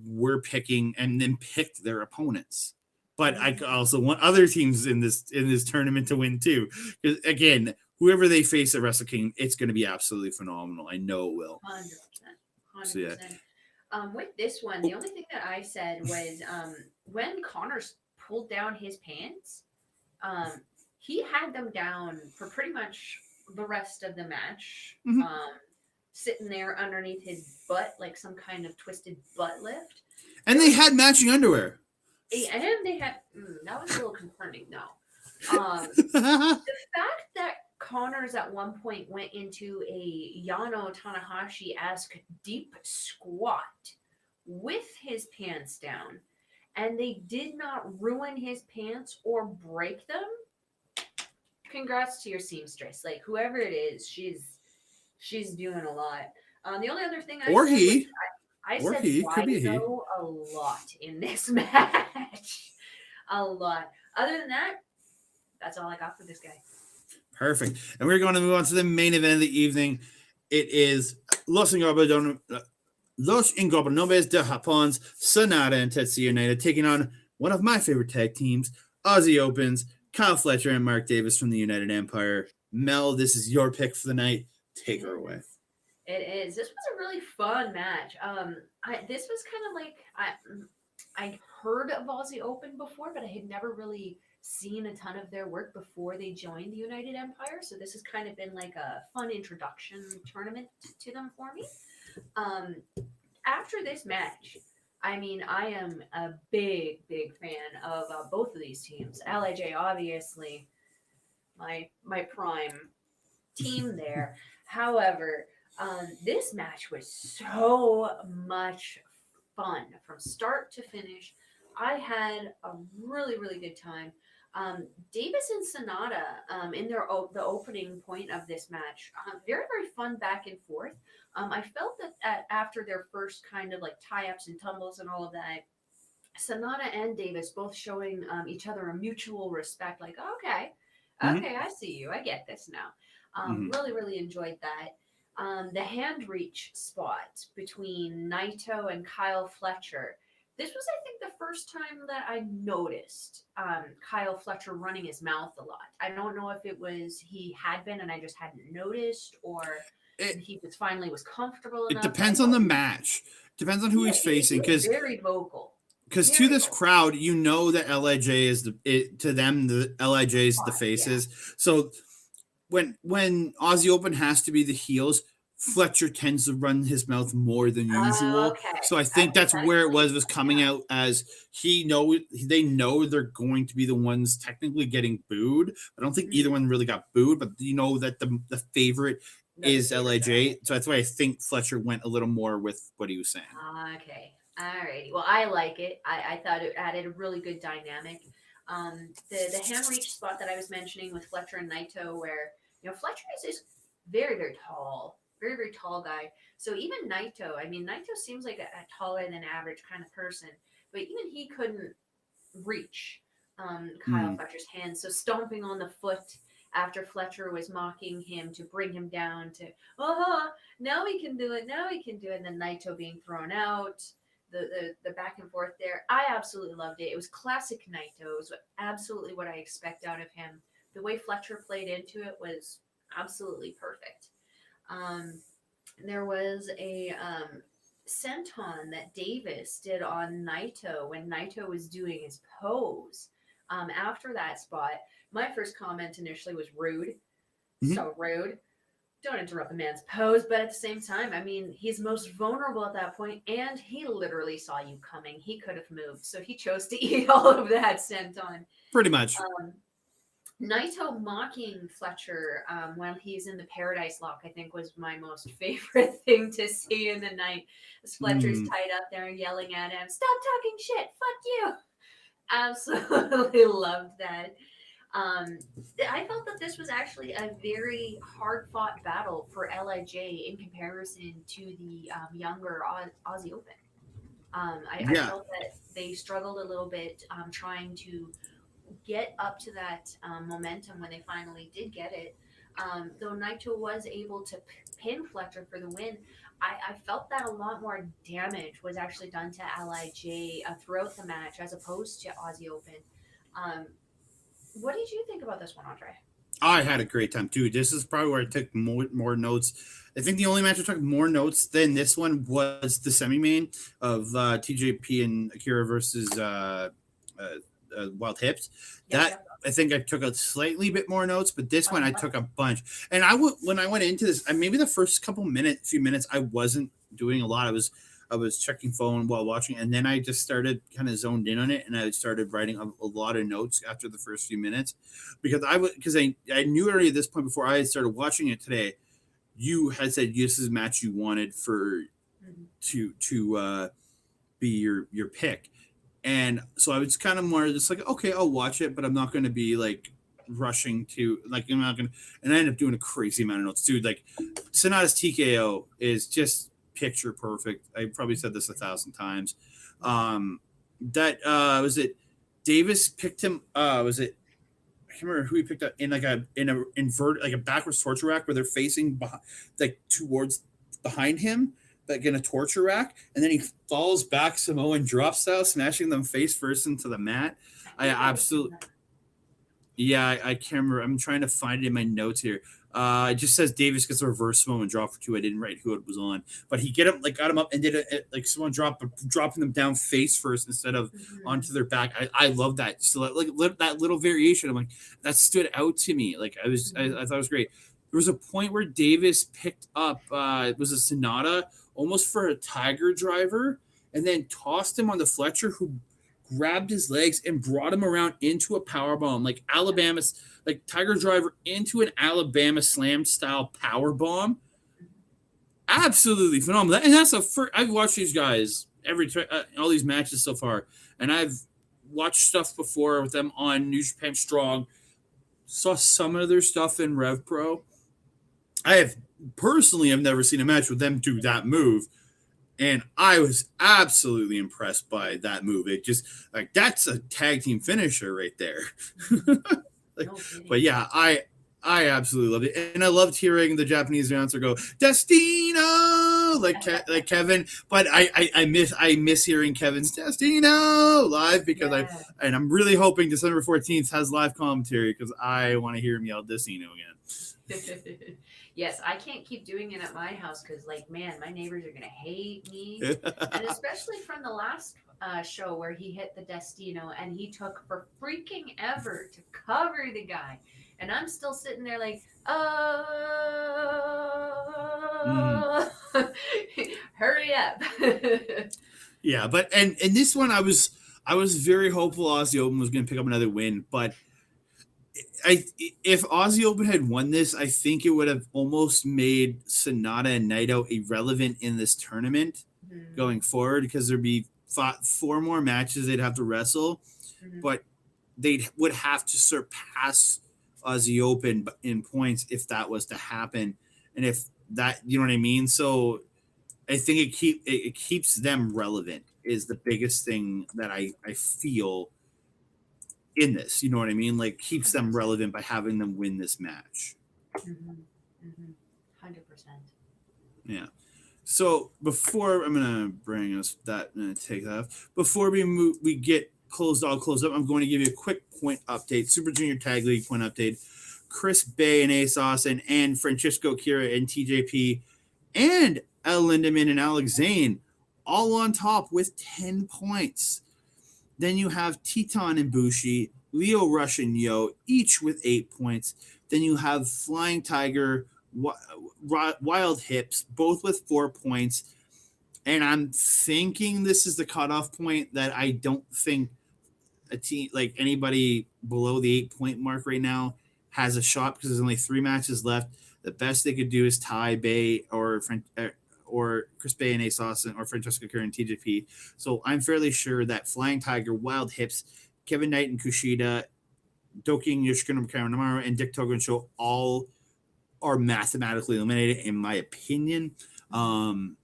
we're picking, and then pick their opponents. But I also want other teams in this tournament to win too. Because again, whoever they face at Wrestle Kingdom, it's going to be absolutely phenomenal. I know it will. 100%. So, yeah. With this one, the only thing that I said was when Connors pulled down his pants, he had them down for pretty much the rest of the match, sitting there underneath his butt like some kind of twisted butt lift. And they had matching underwear. And they had, that was a little concerning, no. The fact that Connors at one point went into a Yano Tanahashi-esque deep squat with his pants down, and they did not ruin his pants or break them. Congrats to your seamstress. Like, whoever it is, she's doing a lot. The only other thing I said Waizo a lot in this match. A lot. Other than that, that's all I got for this guy. Perfect. And we're going to move on to the main event of the evening. It is Los Ingobernables de Japon's Sanada and Tetsuya Naito taking on one of my favorite tag teams, Aussie Opens, Kyle Fletcher and Mark Davis from the United Empire. Mel, this is your pick for the night. Take her away. It is. This was a really fun match. This was kind of like I heard of Aussie Open before, but I had never really seen a ton of their work before they joined the United Empire. So this has kind of been like a fun introduction tournament to them for me. After this match, I mean, I am a big fan of both of these teams. LIJ, obviously, my prime team there. However, this match was so much fun from start to finish. I had a really good time. Davis and Sanada in the opening point of this match, very fun back and forth. I felt that after their first kind of like tie-ups and tumbles and all of that, Sanada and Davis both showing each other a mutual respect, like, okay, I see you, I get this now. Really enjoyed that. The hand reach spot between Naito and Kyle Fletcher. This was, I think, the first time that I noticed Kyle Fletcher running his mouth a lot. I don't know if it was he had been and I just hadn't noticed, or he was finally comfortable enough. It depends on the match. Depends on who he's facing. Because very vocal. Because to this crowd, you know that LIJ is to them the LIJ is the faces. Yeah. So when Aussie Open has to be the heels, Fletcher tends to run his mouth more than usual. Okay. So I think that's where it was coming out as they know they're going to be the ones technically getting booed. I don't think either one really got booed, but you know that the favorite is LIJ. So that's why I think Fletcher went a little more with what he was saying. Okay. Alrighty. Well, I like it. I thought it added a really good dynamic. The hand reach spot that I was mentioning with Fletcher and Naito, where Fletcher is very tall. Very tall guy. So even Naito seems like a taller than average kind of person, but even he couldn't reach Kyle Fletcher's hand. So stomping on the foot after Fletcher was mocking him to bring him down to, now we can do it, and then Naito being thrown out, the back and forth there. I absolutely loved it. It was classic Naito. It was absolutely what I expect out of him. The way Fletcher played into it was absolutely perfect. There was a senton that Davis did on Naito when Naito was doing his pose. After that spot, my first comment initially was rude. Mhm. So rude. Don't interrupt the man's pose, but at the same time, I mean, he's most vulnerable at that point, and he literally saw you coming. He could have moved, so he chose to eat all of that senton. Pretty much. Naito mocking Fletcher while he's in the Paradise Lock, I think, was my most favorite thing to see in the night. As Fletcher's tied up there yelling at him, "Stop talking shit! Fuck you!" Absolutely loved that. I felt that this was actually a very hard fought battle for LIJ in comparison to the younger Aussie Open. I felt that they struggled a little bit trying to get up to that momentum when they finally did get it. Though Naito was able to pin Fletcher for the win, I felt that a lot more damage was actually done to LIJ throughout the match as opposed to Aussie Open. What did you think about this one, Andre? I had a great time too. This is probably where I took more notes. I think the only match I took more notes than this one was the semi-main of TJP and Akira versus Wild Hips. I think I took a slightly bit more notes, but this one I took a bunch. And when I went into this, maybe the first few minutes, I wasn't doing a lot. I was checking phone while watching, and then I just started kind of zoned in on it, and I started writing a lot of notes after the first few minutes because I knew already at this point before I had started watching it today. You had said this is a match you wanted for to be your pick. And so I was kind of more just like, okay, I'll watch it, but I'm not going to be like rushing to like, I'm not going to, and I ended up doing a crazy amount of notes, dude. Like Sanada's TKO is just picture perfect. I probably said this 1,000 times. Was it Davis picked him? Was it, I can't remember who he picked up in like a invert, like a backwards torture rack where they're facing behind, like towards behind him, like in a torture rack, and then he falls back Samoan drop style, smashing them face first into the mat. I absolutely, yeah, I can't remember. I'm trying to find it in my notes here. It just says Davis gets a reverse Samoan drop for 2. I didn't write who it was on, but he got him up and did it like Samoan drop, dropping them down face first instead of onto their back. I love that. So like that little variation, I'm like, that stood out to me. Like I thought it was great. There was a point where Davis picked up, it was a Sanada almost for a tiger driver, and then tossed him on the Fletcher, who grabbed his legs and brought him around into a power bomb, like Alabama's, like tiger driver into an Alabama slam style power bomb. Absolutely phenomenal. And that's I've watched these guys all these matches so far, and I've watched stuff before with them on New Japan Strong. Saw some of their stuff in Rev Pro. I've never seen a match with them do that move, and I was absolutely impressed by that move. It just like that's a tag team finisher right there. But yeah, I absolutely loved it, and I loved hearing the Japanese announcer go "Destino" like Kevin. But I miss hearing Kevin's "Destino" live because I'm really hoping December 14th has live commentary because I want to hear him yell "Destino" again. Yes, I can't keep doing it at my house because, like, man, my neighbors are gonna hate me, and especially from the last show where he hit the Destino and he took for freaking ever to cover the guy, and I'm still sitting there like, hurry up. Yeah, but and this one I was very hopeful Aussie Open was going to pick up another win, but if Aussie Open had won this, I think it would have almost made Sanada and Naito irrelevant in this tournament going forward because there'd be 4 more matches they'd have to wrestle, but they would have to surpass Aussie Open in points if that was to happen, and if that, you know what I mean. So I think it keeps them relevant is the biggest thing that I feel in this, you know what I mean? Like keeps them relevant by having them win this match. 100%. Yeah. So before I'm gonna bring us that and take that off. Before we get closed up, I'm going to give you a quick point update. Super Junior Tag League point update. Chris Bay and Ace Austin and Francisco Kira and TJP and El Lindaman and Alex Zayne all on top with 10 points. Then you have Teton and Bushi Leo Rush and Yo, each with 8 points. Then you have Flying Tiger, Wild Hips, both with 4 points. And I'm thinking this is the cutoff point that I don't think a team like anybody below the 8 point mark right now has a shot because there's only 3 matches left. The best they could do is tie Bay or Chris Bay and Ace Austin or Francesco Kerr and TJP. So I'm fairly sure that Flying Tiger, Wild Hips, Kevin Knight and Kushida, Douki and Yoshinobu Kanemaru, and Dick Togo and Show all are mathematically eliminated, in my opinion. And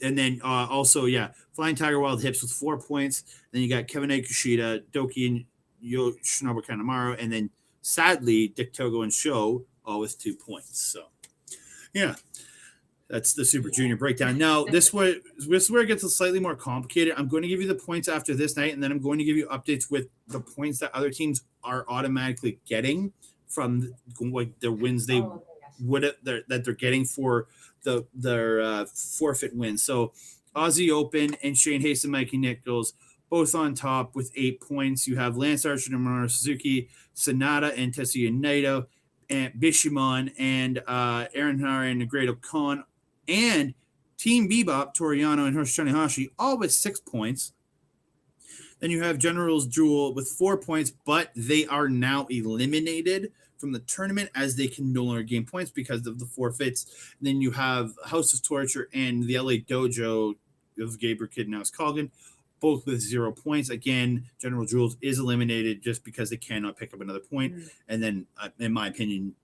then also, Flying Tiger, Wild Hips with 4 points. Then you got Kevin Knight, Kushida, Douki, and Yoshinobu Kanemaru. And then, sadly, Dick Togo and Show all with 2 points. So, yeah. That's the Super Junior breakdown. Now, this is where it gets slightly more complicated. I'm going to give you the points after this night, and then I'm going to give you updates with the points that other teams are automatically getting from like their wins that they're getting for their forfeit wins. So, Aussie Open and Shane Hayes and Mikey Nichols both on top with 8 points. You have Lance Archer and Minoru Suzuki, Sanada and Tetsuya Naito, and Bishamon and Aaron Henare and Great Khan, and Team Bebop, Toru Yano and Hiroshi Tanahashi, all with 6 points. Then you have General's Jewel with 4 points, but they are now eliminated from the tournament as they can no longer gain points because of the forfeits. And then you have House of Torture and the LA Dojo of Gabriel Kidd and Alex Coughlin, both with 0 points. Again, General Jules is eliminated just because they cannot pick up another point. And then, in my opinion,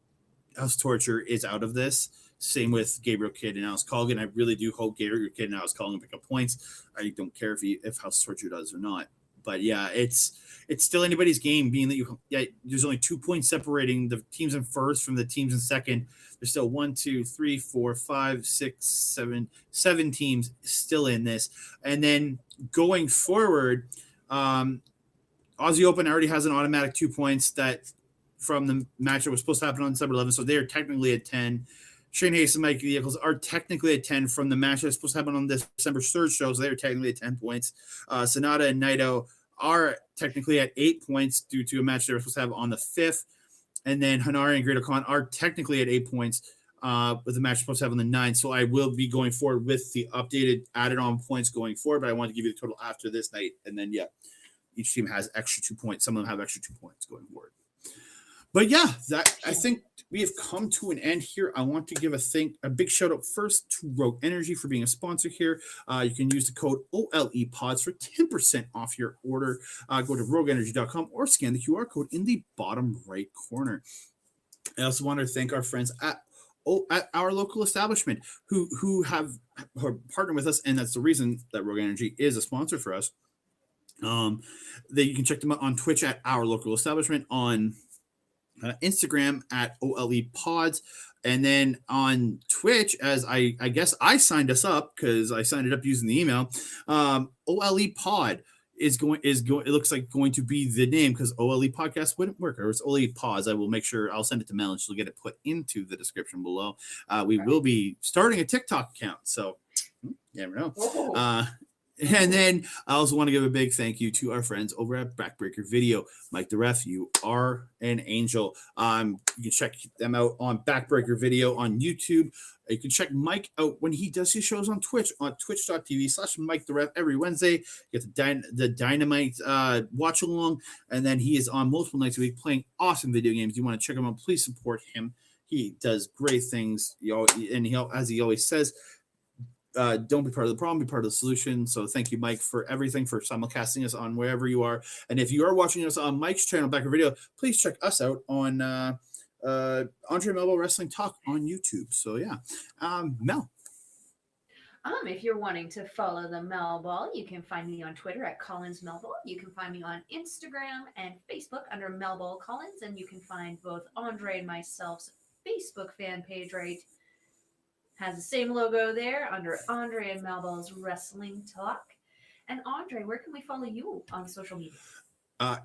House of Torture is out of this. Same with Gabriel Kidd and Alex Coughlin. I really do hope Gabriel Kidd and Alex Coughlin pick up points. I don't care if House of Torture does or not. But yeah, it's still anybody's game, being that there's only 2 points separating the teams in first from the teams in second. There's still 1, 2, 3, 4, 5, 6, 7 teams still in this. And then going forward, Aussie Open already has an automatic 2 points that from the match that was supposed to happen on December 11th. So they are technically at 10. Shane Hayes and Mike Vehicles are technically at 10 from the match that's supposed to happen on this December 3rd show. So they're technically at 10 points. Sanada and Naito are technically at 8 points due to a match they were supposed to have on the 5th. And then Henare and Great Khan are technically at 8 points with the match supposed to have on the 9th. So I will be going forward with the updated added on points going forward, but I want to give you the total after this night. And then, each team has extra 2 points. Some of them have extra 2 points going forward. But I think we have come to an end here. I want to give a big shout out first to Rogue Energy for being a sponsor here. You can use the code OLEPODS for 10% off your order. Go to rogueenergy.com or scan the QR code in the bottom right corner. I also want to thank our friends at our local establishment who have partnered with us, and that's the reason that Rogue Energy is a sponsor for us. That you can check them out on Twitch at our local establishment, on Instagram at OLEPods, and then on Twitch, as I guess I signed us up because I signed it up using the email. OLEPod is going. It looks like going to be the name because OLE podcast wouldn't work, or it's OLEPods. I will make sure I'll send it to Mel and she'll get it put into the description below. We will be starting a TikTok account, so you never know. And then I also want to give a big thank you to our friends over at Backbreaker Video. Mike the Ref, you are an angel. You can check them out on Backbreaker Video on YouTube. You can check Mike out when he does his shows on Twitch, on twitch.tv/Mike the Ref every Wednesday. You get the Dynamite watch along, and then he is on multiple nights a week playing awesome video games. You want to check him out, please support him. He does great things, and as he always says, don't be part of the problem, be part of the solution. So thank you, Mike, for everything, for simulcasting us on wherever you are. And if you are watching us on Mike's channel, Backer Video, please check us out on Andre Melball Wrestling Talk on YouTube. So Mel. If you're wanting to follow the Melball, you can find me on Twitter at Collins Melball. You can find me on Instagram and Facebook under Melball Collins, and you can find both Andre and myself's Facebook fan page has the same logo there under Andre and Melball's Wrestling Talk. And Andre, where can we follow you on social media?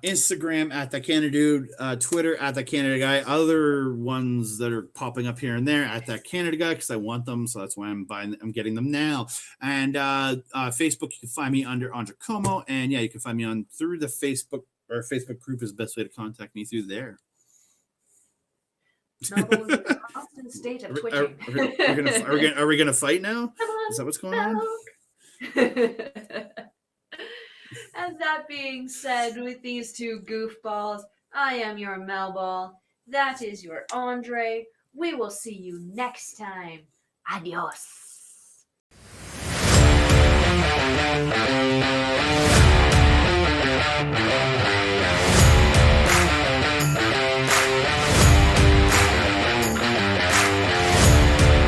Instagram at the Canada Dude, Twitter at the Canada Guy. Other ones that are popping up here and there at that Canada Guy because I want them, so that's why I'm getting them now. And Facebook, you can find me under Andre Como, and you can find me through the Facebook Our Facebook group is the best way to contact me through there. Melball is in a constant state of twitching. Are we gonna fight now? Come on, Is that what's going on? And that being said, with these two goofballs, I am your Melball. That is your Andre. We will see you next time. Adios.